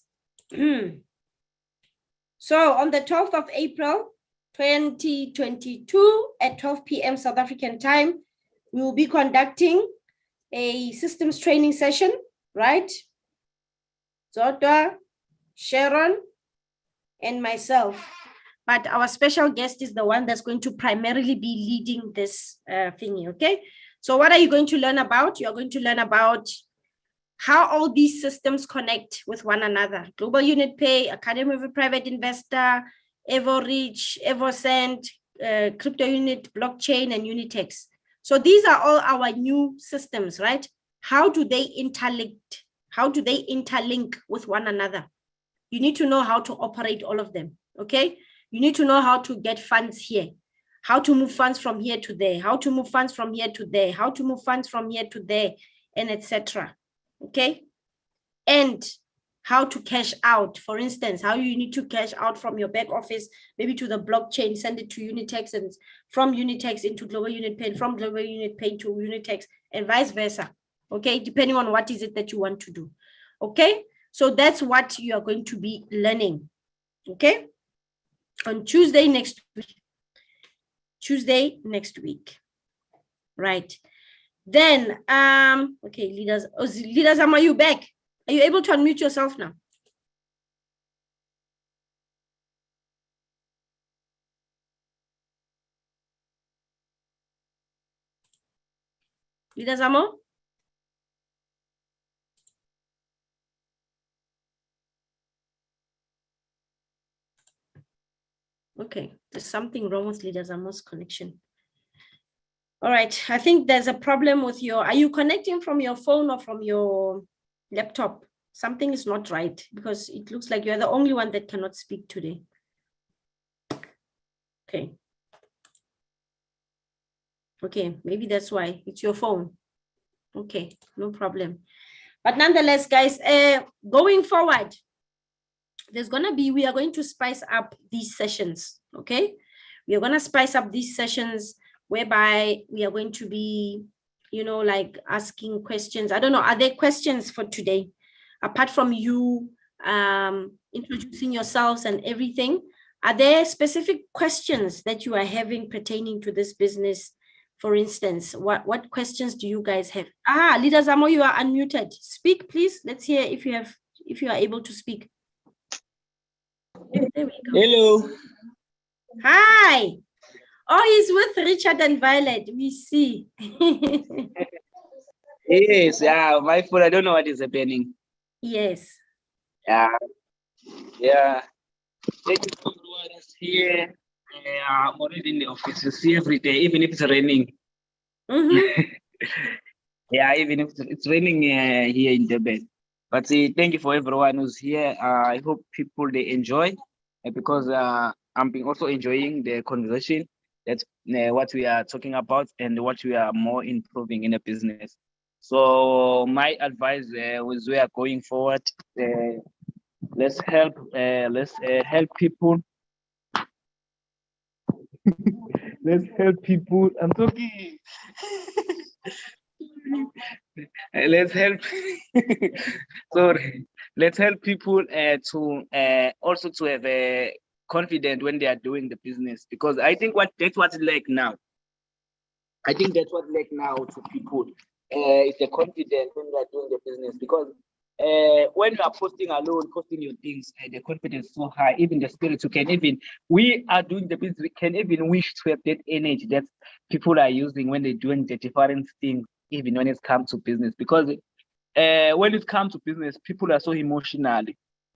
So on the 12th of April, 2022 at 12 p.m. South African time, we will be conducting a systems training session, right? Zodwa, Sharon, and myself. But our special guest is the one that's going to primarily be leading this thingy, okay? So what are you going to learn about? You're going to learn about how all these systems connect with one another. Global Unit Pay, Academy of a Private Investor, Evorich, Evosend, Crypto Unit, Blockchain, and Unitex. So these are all our new systems, right? How do they interlink? How do they interlink with one another? You need to know how to operate all of them, okay? You need to know how to get funds here, how to move funds from here to there, how to move funds from here to there, how to move funds from here to there, and etc. Okay? And how to cash out, for instance, how you need to cash out from your back office, maybe to the blockchain, send it to Unitex, and from Unitex into Global Unit Pay, from Global Unit Pay to Unitex, and vice versa. okay, depending on what is it that you want to do. Okay, so that's what you are going to be learning. Okay, on Tuesday next week. Tuesday next week, right? Then, okay, leaders, leaders, are you back? Are you able to unmute yourself now? Leaders, Amo? Okay, there's something wrong with Leaders Amo's connection. All right, I think there's a problem with your, are you connecting from your phone or from your laptop? Something is not right because it looks like you're the only one that cannot speak today. Okay. Okay, maybe that's why it's your phone. Okay, no problem. But nonetheless, guys, going forward, we are going to spice up these sessions, okay? We are going to spice up these sessions whereby we are going to be, you know, like asking questions. I don't know, are there questions for today? Apart from you introducing yourselves and everything, are there specific questions that you are having pertaining to this business? For instance, what questions do you guys have? Leader Zamo, you are unmuted. Speak, please. Let's hear if you are able to speak. There we go. Hello. Hi. Oh, he's with Richard and Violet. We see. Yes, yeah, my phone, I don't know what is happening. Yes. Yeah. Thank you for everyone that's here. I'm already in the office. You see every day, even if it's raining. Yeah, even if it's raining here in Durban. But thank you for everyone who's here. I hope people they enjoy because I'm also enjoying the conversation. That's what we are talking about and what we are more improving in the business. So my advice was we are going forward. Let's help people. Let's help people. I'm talking. Let's help. Sorry. Let's help people to also to have a confidence when they are doing the business, because I think that's what's like now. I think that's what like now to people. It's the confidence when they are doing the business, because when you are posting alone, posting your things, the confidence is so high. Even the spirit, we are doing the business, we can even wish to have that energy that people are using when they're doing the different things, even when it comes to business. Because when it comes to business, people are so emotional.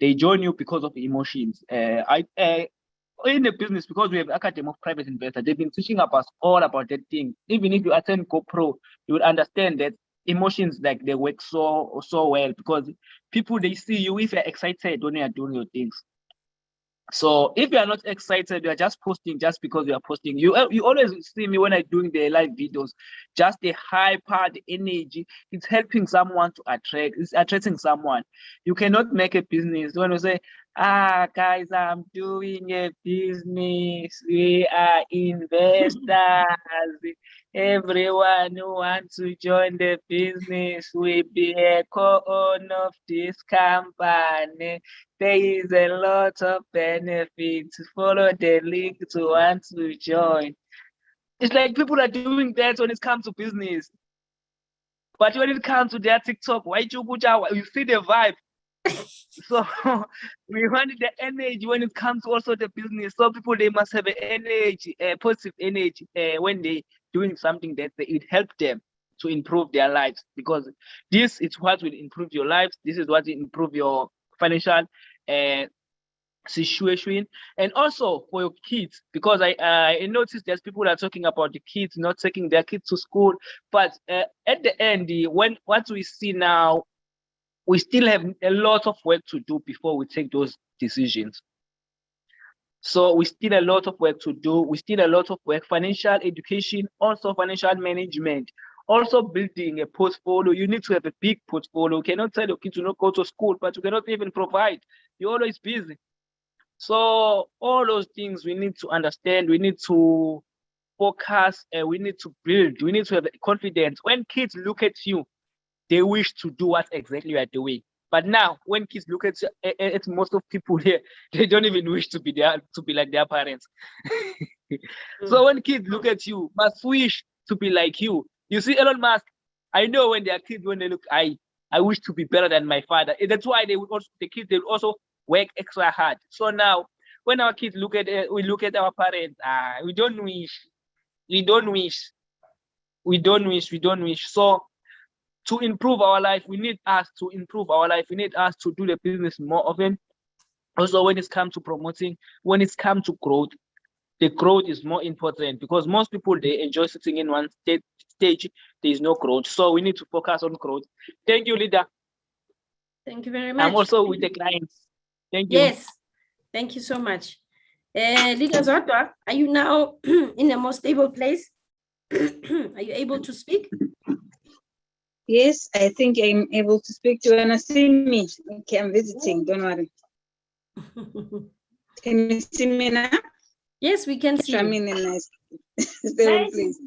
They join you because of emotions. In the business, because we have Academy of Private Investors, they've been teaching us all about that thing. Even if you attend GoPro, you would understand that emotions, like, they work so well, because people, they see you if you're excited when you're doing your things. So if you are not excited, you are just posting just because you are posting. You always see me when I'm doing the live videos, just the hyper, the energy. It's helping someone to attract. It's attracting someone. You cannot make a business when you say, guys, I'm doing a business. We are investors. Everyone who wants to join the business will be a co-owner of this company. There is a lot of benefits. Follow the link to want to join. It's like people are doing that when it comes to business. But when it comes to their TikTok, you see the vibe. So we want the energy when it comes to also the business. So people, they must have an energy, positive energy when they doing something that it help them to improve their lives, because this is what will improve your lives. This is what will improve your financial situation, and also for your kids, because I noticed there's people that are talking about the kids not taking their kids to school, but at the end, what we see now, we still have a lot of work to do before we take those decisions. So we still a lot of work to do. We still a lot of work, financial education, also financial management, also building a portfolio. You need to have a big portfolio. You cannot tell your kids to not go to school, but you cannot even provide. You're always busy. So all those things we need to understand. We need to focus, and we need to build. We need to have confidence. When kids look at you, they wish to do what exactly you are doing. But now, when kids look at most of people here, they don't even wish to be like their parents. So when kids look at you, must wish to be like you. You see, Elon Musk. I know when they are kids, when they look, I wish to be better than my father. That's why the kids they will also work extra hard. So now, when our kids look at we look at our parents, we don't wish. So to improve our life, we need us to improve our life. We need us to do the business more often. Also, when it's come to promoting, when it's come to growth, the growth is more important because most people, they enjoy sitting in one stage. There is no growth. So we need to focus on growth. Thank you, leader. Thank you very much. I'm also with the clients. Thank you. Yes, thank you so much. Leader Zodwa, are you now in a more stable place? Are you able to speak? Yes, I think I'm able to speak. Do you want to see me? Okay, I'm visiting. Don't worry. Can you see me now? Yes, we can see you. I'm in a nice stable place.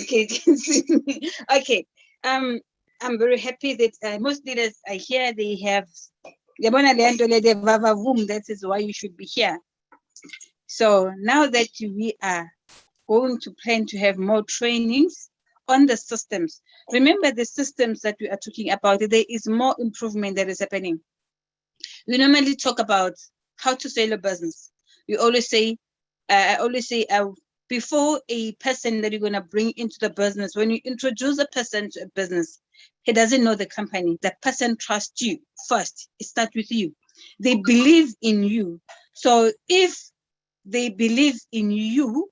Okay, you can see me. Okay. I'm very happy that most leaders I hear they have. That is why you should be here. So now that we are going to plan to have more trainings on the systems. Remember the systems that we are talking about, there is more improvement that is happening. We normally talk about how to sell a business. We always say, before a person that you're going to bring into the business, when you introduce a person to a business, he doesn't know the company. That person trusts you first. It starts with you. They believe in you. So if they believe in you,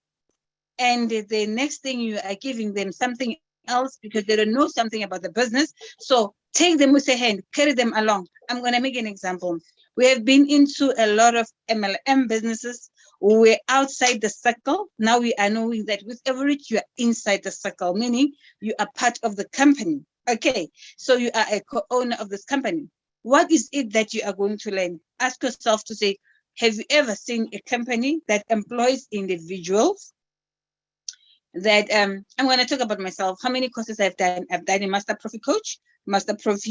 and the next thing you are giving them something else because they don't know something about the business. So take them with a hand, carry them along. I'm going to make an example. We have been into a lot of MLM businesses. We're outside the circle. Now we are knowing that with Evorich, you are inside the circle, meaning you are part of the company. Okay, so you are a co-owner of this company. What is it that you are going to learn? Ask yourself to say, have you ever seen a company that employs individuals? That I'm going to talk about myself. How many courses I've done? I've done a Master Profi Coach, Master Profi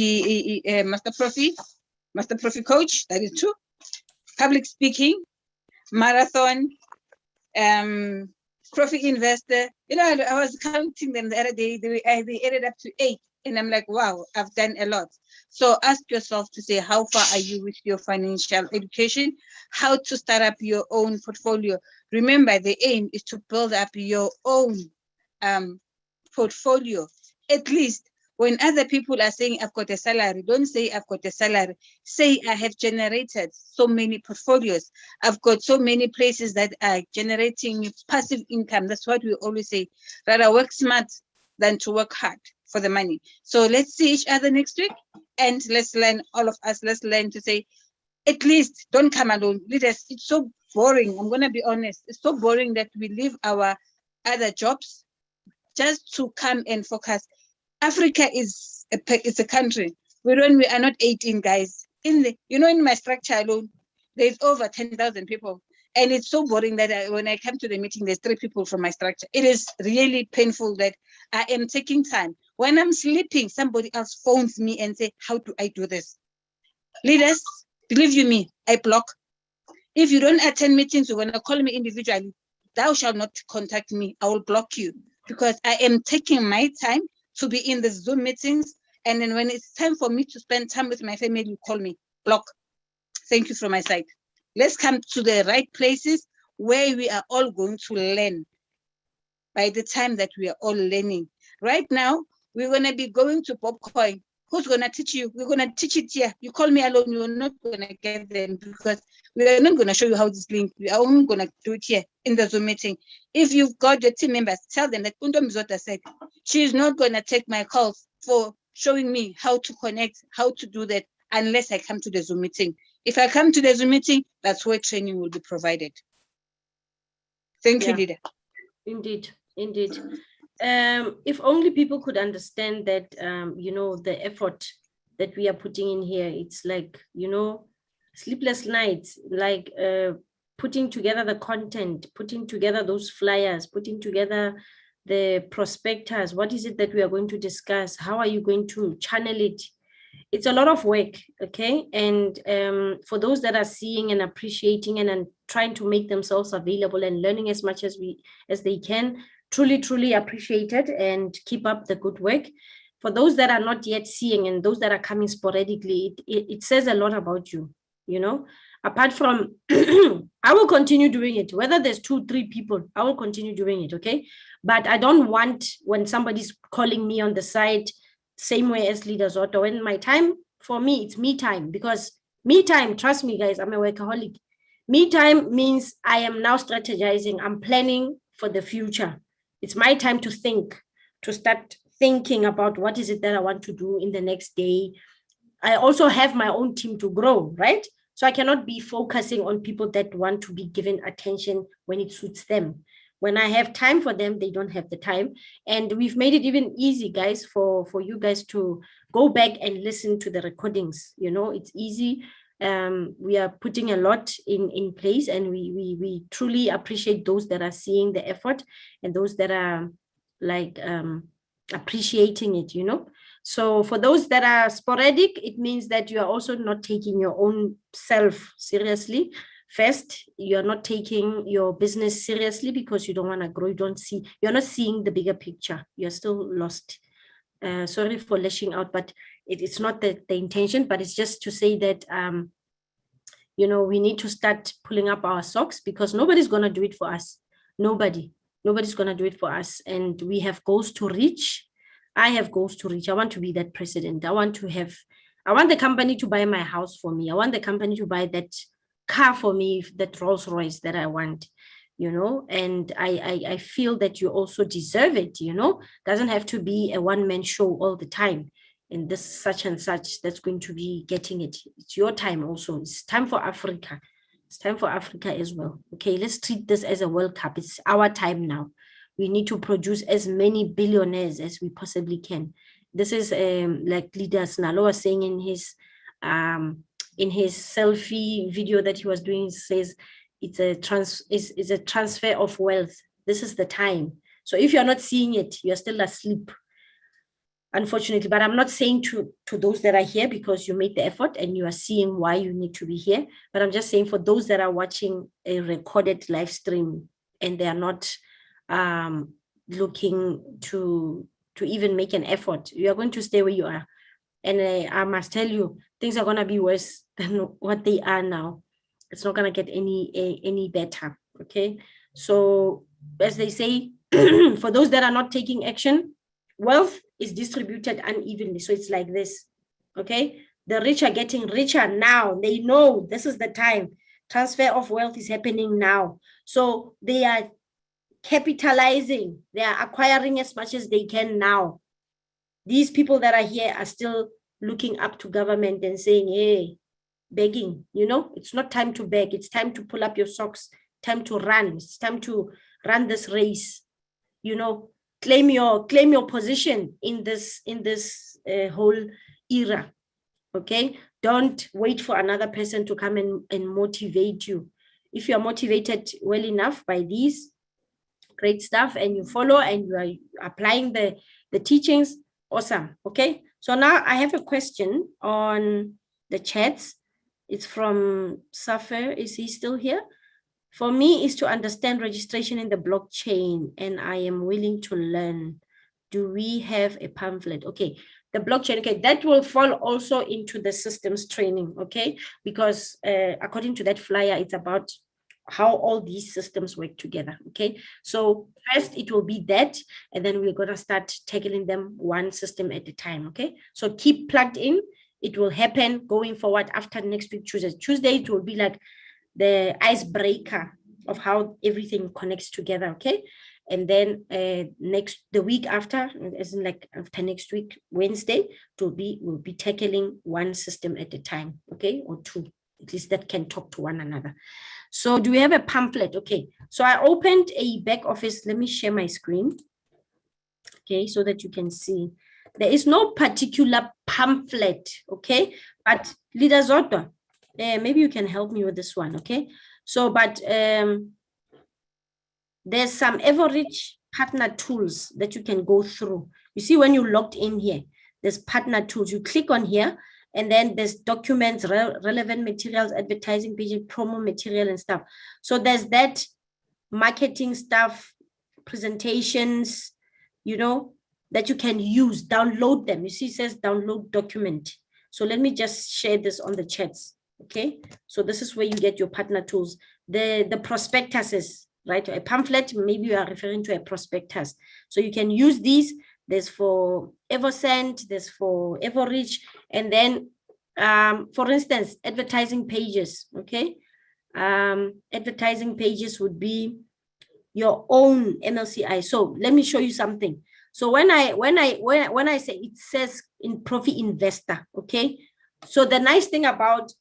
Coach. That is 2. Public speaking, marathon, Profi Investor. You know, I was counting them the other day. They added up to 8, and I'm like, wow, I've done a lot. So ask yourself to say, how far are you with your financial education? How to start up your own portfolio. Remember, the aim is to build up your own portfolio. At least when other people are saying, I've got a salary, don't say I've got a salary. Say I have generated so many portfolios. I've got so many places that are generating passive income. That's what we always say. Rather work smart than to work hard for the money. So let's see each other next week. And let's learn, all of us, let's learn to say, at least don't come alone. Leaders, it's so boring. I'm going to be honest. It's so boring that we leave our other jobs just to come and focus. Africa is a country. We are not 18 guys. In my structure alone, there's over 10,000 people. And it's so boring that when I come to the meeting, there's 3 people from my structure. It is really painful that I am taking time. When I'm sleeping, somebody else phones me and say, how do I do this? Leaders, believe you me, I block. If you don't attend meetings, you're going to call me individually. Thou shalt not contact me. I will block you because I am taking my time to be in the Zoom meetings. And then when it's time for me to spend time with my family, you call me. Block. Thank you from my side. Let's come to the right places where we are all going to learn by the time that we are all learning. Right now, we're going to be going to Popcoin. Who's going to teach you? We're going to teach it here. You call me alone, you're not going to get them because we are not going to show you how this link. We are only going to do it here in the Zoom meeting. If you've got your team members, tell them that Undom Zota said, she's not going to take my calls for showing me how to connect, how to do that, unless I come to the Zoom meeting. If I come to the Zoom meeting, that's where training will be provided. Thank you, Leader. Indeed. If only people could understand that, the effort that we are putting in here, it's like, sleepless nights, like putting together the content, putting together those flyers, putting together the prospectors? What is it that we are going to discuss? How are you going to channel it? It's a lot of work, okay? And for those that are seeing and appreciating and trying to make themselves available and learning as much as they can, truly appreciate it and keep up the good work. For those that are not yet seeing and those that are coming sporadically, it says a lot about you, you know? Apart from, I will continue doing it. Whether there's 2-3 people, I will continue doing it, okay? But I don't want when somebody's calling me on the side, same way as Leaders Auto. When my time, for me, it's me time, because me time, trust me guys, I'm a workaholic. Me time means I am now strategizing. I'm planning for the future. It's my time to think, to start thinking about what is it that I want to do in the next day. I also have my own team to grow, right? So I cannot be focusing on people that want to be given attention when it suits them. When I have time for them, they don't have the time. And we've made it even easy, guys, for you guys to go back and listen to the recordings. You know, it's easy. We are putting a lot in place, and we truly appreciate those that are seeing the effort and those that are like appreciating it, you know. So for those that are sporadic, it means that you are also not taking your own self seriously. First, you're not taking your business seriously because you don't want to grow. You're not seeing the bigger picture. You're still lost. Sorry for lashing out, but it's not the intention, but it's just to say that, you know, we need to start pulling up our socks, because nobody's going to do it for us. Nobody's going to do it for us. And we have goals to reach. I have goals to reach. I want to be that president. I want the company to buy my house for me. I want the company to buy that car for me, that Rolls Royce that I want, you know. And I feel that you also deserve it, you know. Doesn't have to be a one-man show all the time. And this such and such that's going to be getting it. It's your time also. It's time for Africa. It's time for Africa as well. Okay, let's treat this as a World Cup. It's our time now. We need to produce as many billionaires as we possibly can. This is like Leaders Nalo was saying in his selfie video that he was doing. He says it's a transfer of wealth. This is the time. So if you're not seeing it, you're still asleep, unfortunately. But I'm not saying to those that are here, because you made the effort and you are seeing why you need to be here. But I'm just saying for those that are watching a recorded live stream and they are not looking to even make an effort, you are going to stay where you are. And I must tell you, things are going to be worse than what they are now. It's not going to get any better. Okay. So as they say, for those that are not taking action, wealth is distributed unevenly. So it's like this. Okay. The rich are getting richer now. They know this is the time. Transfer of wealth is happening now. So they are capitalizing. They are acquiring as much as they can now. These people that are here are still looking up to government and saying, hey, begging, you know, it's not time to beg. It's time to pull up your socks, time to run. It's time to run this race, you know, claim your position in this whole era. Okay. Don't wait for another person to come and motivate you. If you're motivated well enough by these great stuff and you follow and you are applying the teachings, awesome. Okay. So now I have a question on the chats. It's from Safer. Is he still here? For me, is to understand registration in the blockchain, and I am willing to learn. Do we have a pamphlet? Okay, the blockchain, okay, that will fall also into the systems training, okay? Because according to that flyer, it's about how all these systems work together, okay? So first it will be that, and then we're gonna start tackling them one system at a time, okay? So keep plugged in. It will happen going forward after next week, Tuesday. Tuesday, it will be like the icebreaker of how everything connects together, okay? And then the week after, as in like after next week, Wednesday, we'll be tackling one system at a time, okay? Or two, at least that can talk to one another. So do we have a pamphlet? Okay, so I opened a back office. Let me share my screen, okay, so that you can see. There is no particular pamphlet, okay? But Leaders Auto, maybe you can help me with this one, okay? So, but there's some Evorich partner tools that you can go through. You see, when you logged in here, there's partner tools. You click on here, and then there's documents, relevant materials, advertising pages, promo material and stuff. So there's that marketing stuff, presentations, you know, that you can use, download them. You see, it says download document. So let me just share this on the chats. Okay, so this is where you get your partner tools. The prospectuses, right? A pamphlet, maybe you are referring to a prospectus. So you can use these. There's for Eversend, there's for Evorich, and then, for instance, advertising pages. Okay, advertising pages would be your own MLCI. So let me show you something. So when I say, it says in Profit Investor. Okay, so the nice thing about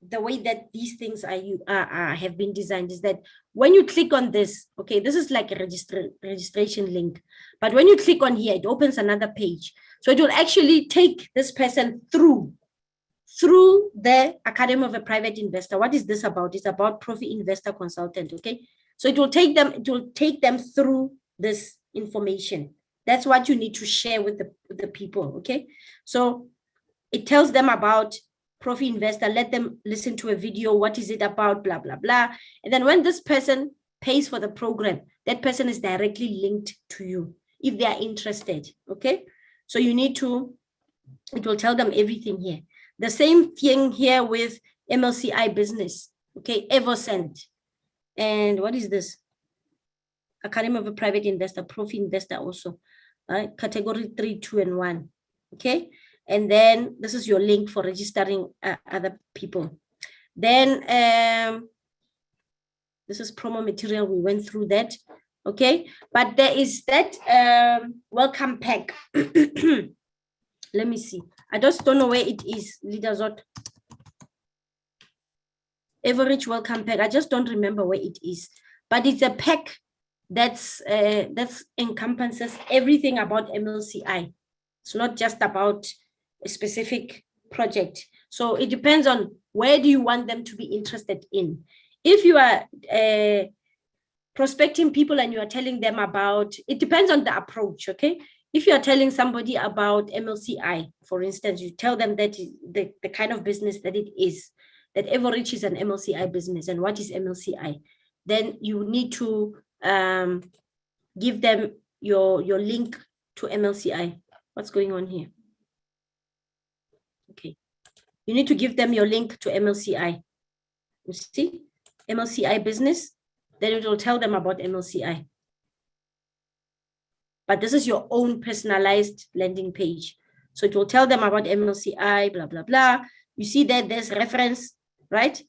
the way that these things have been designed is that when you click on this, okay, this is like a registration link, but when you click on here, it opens another page. So it will actually take this person through the Academy of a Private Investor. What is this about? It's about Profit Investor Consultant. Okay, so it will take them through this information. That's what you need to share with the people. Okay, so it tells them about Profit Investor, let them listen to a video. What is it about? Blah, blah, blah. And then when this person pays for the program, that person is directly linked to you if they are interested. Okay, so you need to, it will tell them everything here. The same thing here with MLCI business. Okay, Eversend. And what is this? Academy of a Private Investor, Profit Investor also. Category 3, 2, and 1. Okay. And then this is your link for registering other people. Then this is promo material. We went through that. Okay. But there is that welcome pack. Let me see. I just don't know where it is. Leaderzot. Evorich welcome pack. I just don't remember where it is. But it's a pack that's encompasses everything about MLCI. It's not just about a specific project. So it depends on where do you want them to be interested in. If you are prospecting people and you are telling them about, it depends on the approach, okay? If you are telling somebody about MLCI, for instance, you tell them that the kind of business that it is, that Evorich is an MLCI business, and what is MLCI? Then you need to give them your link to MLCI. What's going on here? Okay, you need to give them your link to MLCI. You see, MLCI business, then it will tell them about MLCI. But this is your own personalized landing page. So it will tell them about MLCI, blah, blah, blah. You see that there's reference, right?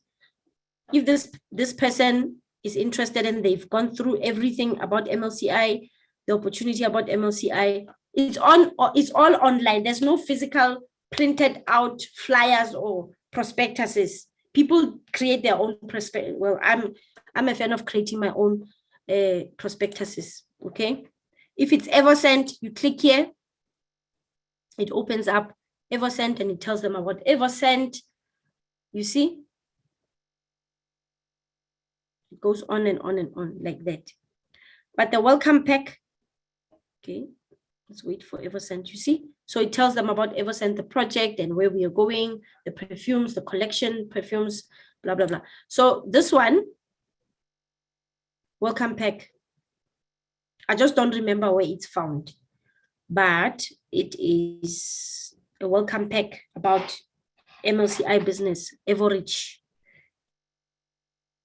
If this person is interested and they've gone through everything about MLCI, the opportunity about MLCI, it's all online. There's no physical printed out flyers or prospectuses. People create their own prospectus. Well, I'm a fan of creating my own prospectuses. Okay. If it's Eversend, you click here, it opens up Eversend and it tells them about Eversend. You see? It goes on and on and on like that. But the welcome pack, okay, let's wait for Eversend, you see? So it tells them about Eversend, the project and where we are going, the perfumes, the collection, perfumes, blah, blah, blah. So this one, welcome pack, I just don't remember where it's found, but it is a welcome pack about MLCI business, Evorich.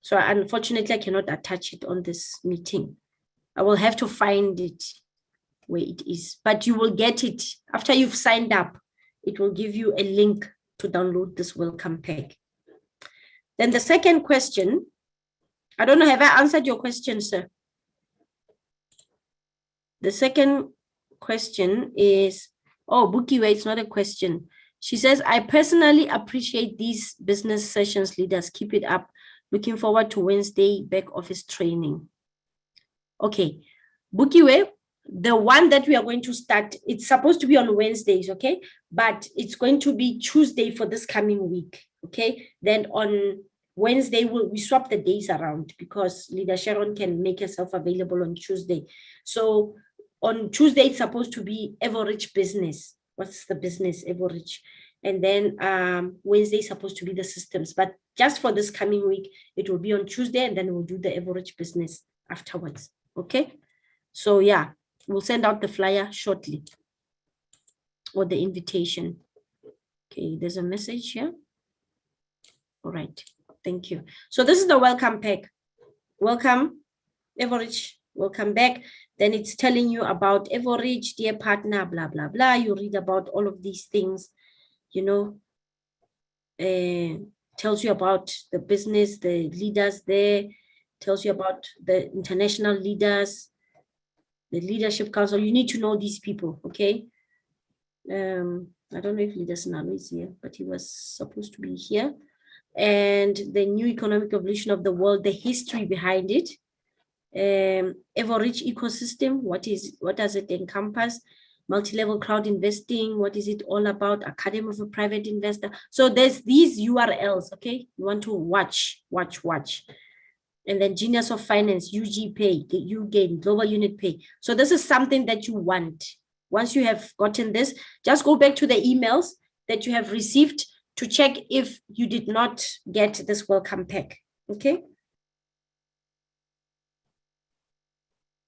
So unfortunately, I cannot attach it on this meeting. I will have to find it where it is, but you will get it after you've signed up. It will give you a link to download this welcome pack. Then the second question, I don't know, have I answered your question, sir? The second question is, oh, Bukiwe, it's not a question. She says, I personally appreciate these business sessions, leaders. Keep it up. Looking forward to Wednesday back office training. Okay, Bukiwe, the one that we are going to start, it's supposed to be on Wednesdays, okay? But it's going to be Tuesday for this coming week, okay? Then on Wednesday, we swap the days around because Leader Sharon can make herself available on Tuesday. So on Tuesday, it's supposed to be Evorich business. What's the business, Evorich? And then Wednesday is supposed to be the systems. But just for this coming week, it will be on Tuesday, and then we'll do the Evorich business afterwards. Okay? So yeah, we'll send out the flyer shortly, or the invitation. Okay, there's a message here. All right, thank you. So this is the welcome pack. Welcome, Evorich, welcome back. Then it's telling you about Evorich, dear partner, blah, blah, blah. You read about all of these things, you know, tells you about the business, the leaders there, tells you about the international leaders, the leadership council. You need to know these people, okay? I don't know if Leader Sinalo is here, but he was supposed to be here. And the new economic evolution of the world, the history behind it. Evorich ecosystem, what does it encompass? Multi-level crowd investing, what is it all about? Academy of a Private Investor. So there's these URLs, okay? You want to watch. And then Genius of Finance, UG Pay, UGain, Global Unit Pay. So this is something that you want. Once you have gotten this, just go back to the emails that you have received to check if you did not get this welcome pack, okay?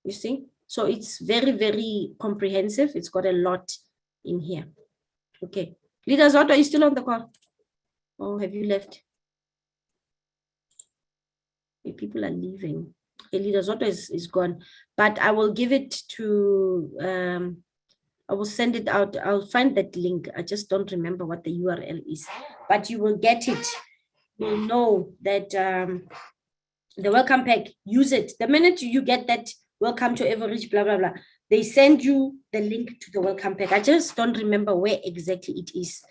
You see? So it's very, very comprehensive. It's got a lot in here. Okay. Leader Zotto, are you still on the call? Or have you left? Okay, people are leaving. Okay, Leader Zotto is gone. But I will give it to, I will send it out. I'll find that link. I just don't remember what the URL is. But you will get it. You'll know that the welcome pack, use it. The minute you get that welcome to Evorich, blah, blah, blah, they send you the link to the welcome pack. I just don't remember where exactly it is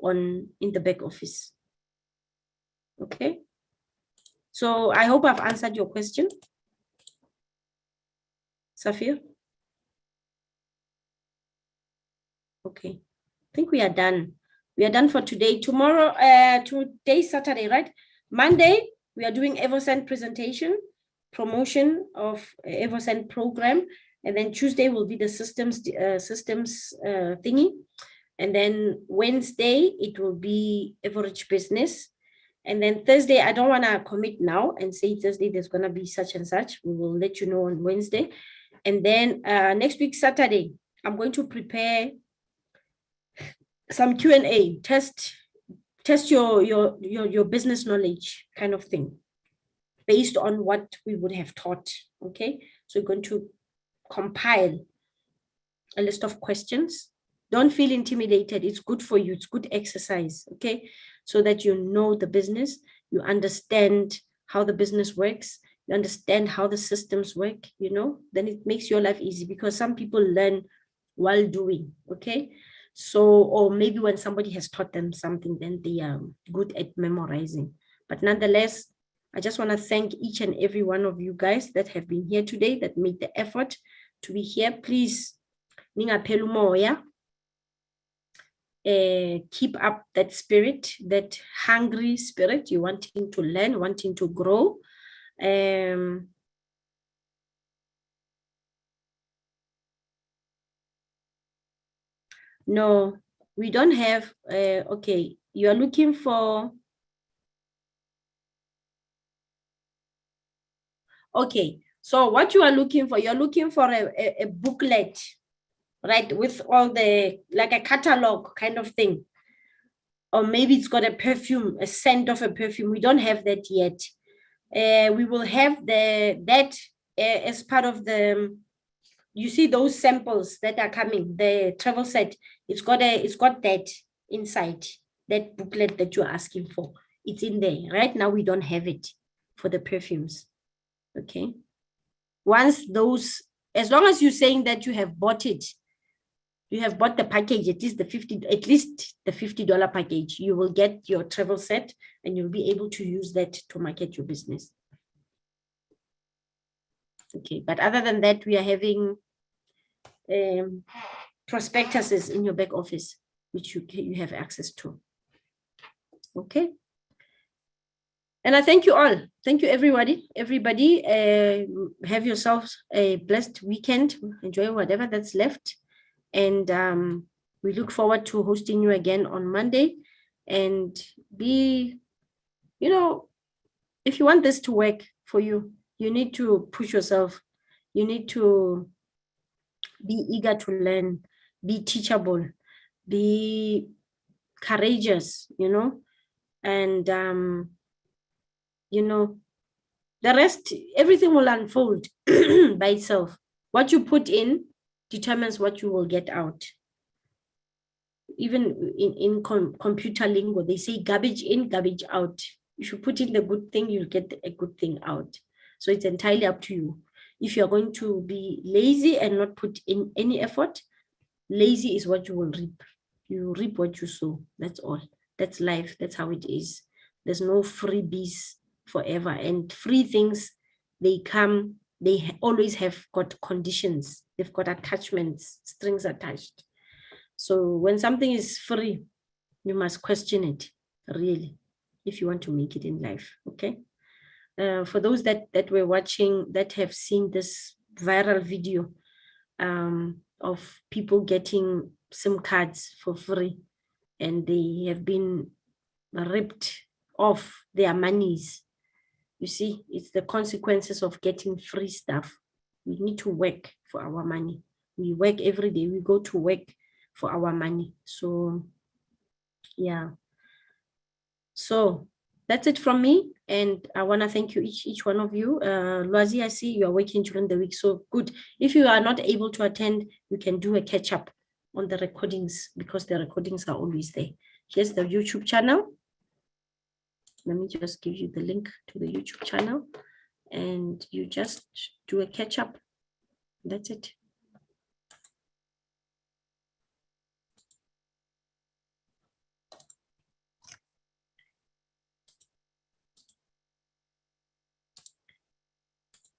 in the back office. Okay. So I hope I've answered your question. Safir? Okay. I think we are done. We are done for today. Tomorrow, today's Saturday, right? Monday, we are doing EvoSend presentation, promotion of EvoSend program. And then Tuesday will be the systems thingy. And then Wednesday, it will be Evorich business. And then Thursday, I don't want to commit now and say Thursday there's going to be such and such. We will let you know on Wednesday. And then next week, Saturday, I'm going to prepare some Q&A, test your business knowledge kind of thing based on what we would have taught. Okay, so we're going to compile a list of questions. Don't feel intimidated. It's good for you. It's good exercise. Okay, so that you know the business, you understand how the business works, you understand how the systems work, you know, then it makes your life easy because some people learn while doing. Okay, so, or maybe when somebody has taught them something, then they are good at memorizing. But nonetheless, I just want to thank each and every one of you guys that have been here today, that made the effort to be here. Please, ningapheli umoya. Keep up that spirit, that hungry spirit, you wanting to learn, wanting to grow. No, we don't have, okay, you are looking for, okay, so what you are looking for, you're looking for a booklet, right, with all the, like a catalog kind of thing. Or maybe it's got a perfume, a scent of a perfume. We don't have that yet. We will have that as part of the, you see those samples that are coming, the travel set, it's got that inside, that booklet that you're asking for. It's in there. Right now, we don't have it for the perfumes. Okay. Once those, as long as you're saying that you have bought it, you have bought the package, at least the $50 package, you will get your travel set and you'll be able to use that to market your business. Okay, but other than that, we are having prospectuses in your back office, which you have access to. Okay. And I thank you all. Thank you, everybody. Everybody, have yourselves a blessed weekend. Enjoy whatever that's left. And we look forward to hosting you again on Monday. And be, you know, if you want this to work for you, you need to push yourself. You need to be eager to learn, be teachable, be courageous, you know, and, you know, the rest, everything will unfold by itself. What you put in determines what you will get out. Even in computer lingo, they say garbage in, garbage out. If you put in the good thing, you'll get a good thing out. So it's entirely up to you. If you're going to be lazy and not put in any effort, lazy is what you will reap. You reap what you sow. That's all. That's life. That's how it is. There's no freebies forever. And free things, they come, they always have got conditions. They've got attachments, strings attached. So when something is free, you must question it, really, if you want to make it in life, okay? For those that were watching, that have seen this viral video of people getting SIM cards for free, and they have been ripped off their monies. You see, it's the consequences of getting free stuff. We need to work for our money. We work every day. We go to work for our money. So, yeah. So that's it from me. And I want to thank you, each one of you. Lwazi, I see you are working during the week. So good. If you are not able to attend, you can do a catch up on the recordings, because the recordings are always there. Here's the YouTube channel. Let me just give you the link to the YouTube channel, and you just do a catch up. That's it.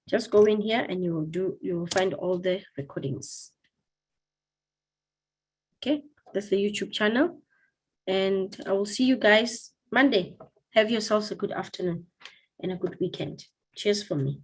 Just go in here and you will find all the recordings. Okay, that's the YouTube channel. And I will see you guys Monday. Have yourselves a good afternoon and a good weekend. Cheers for me.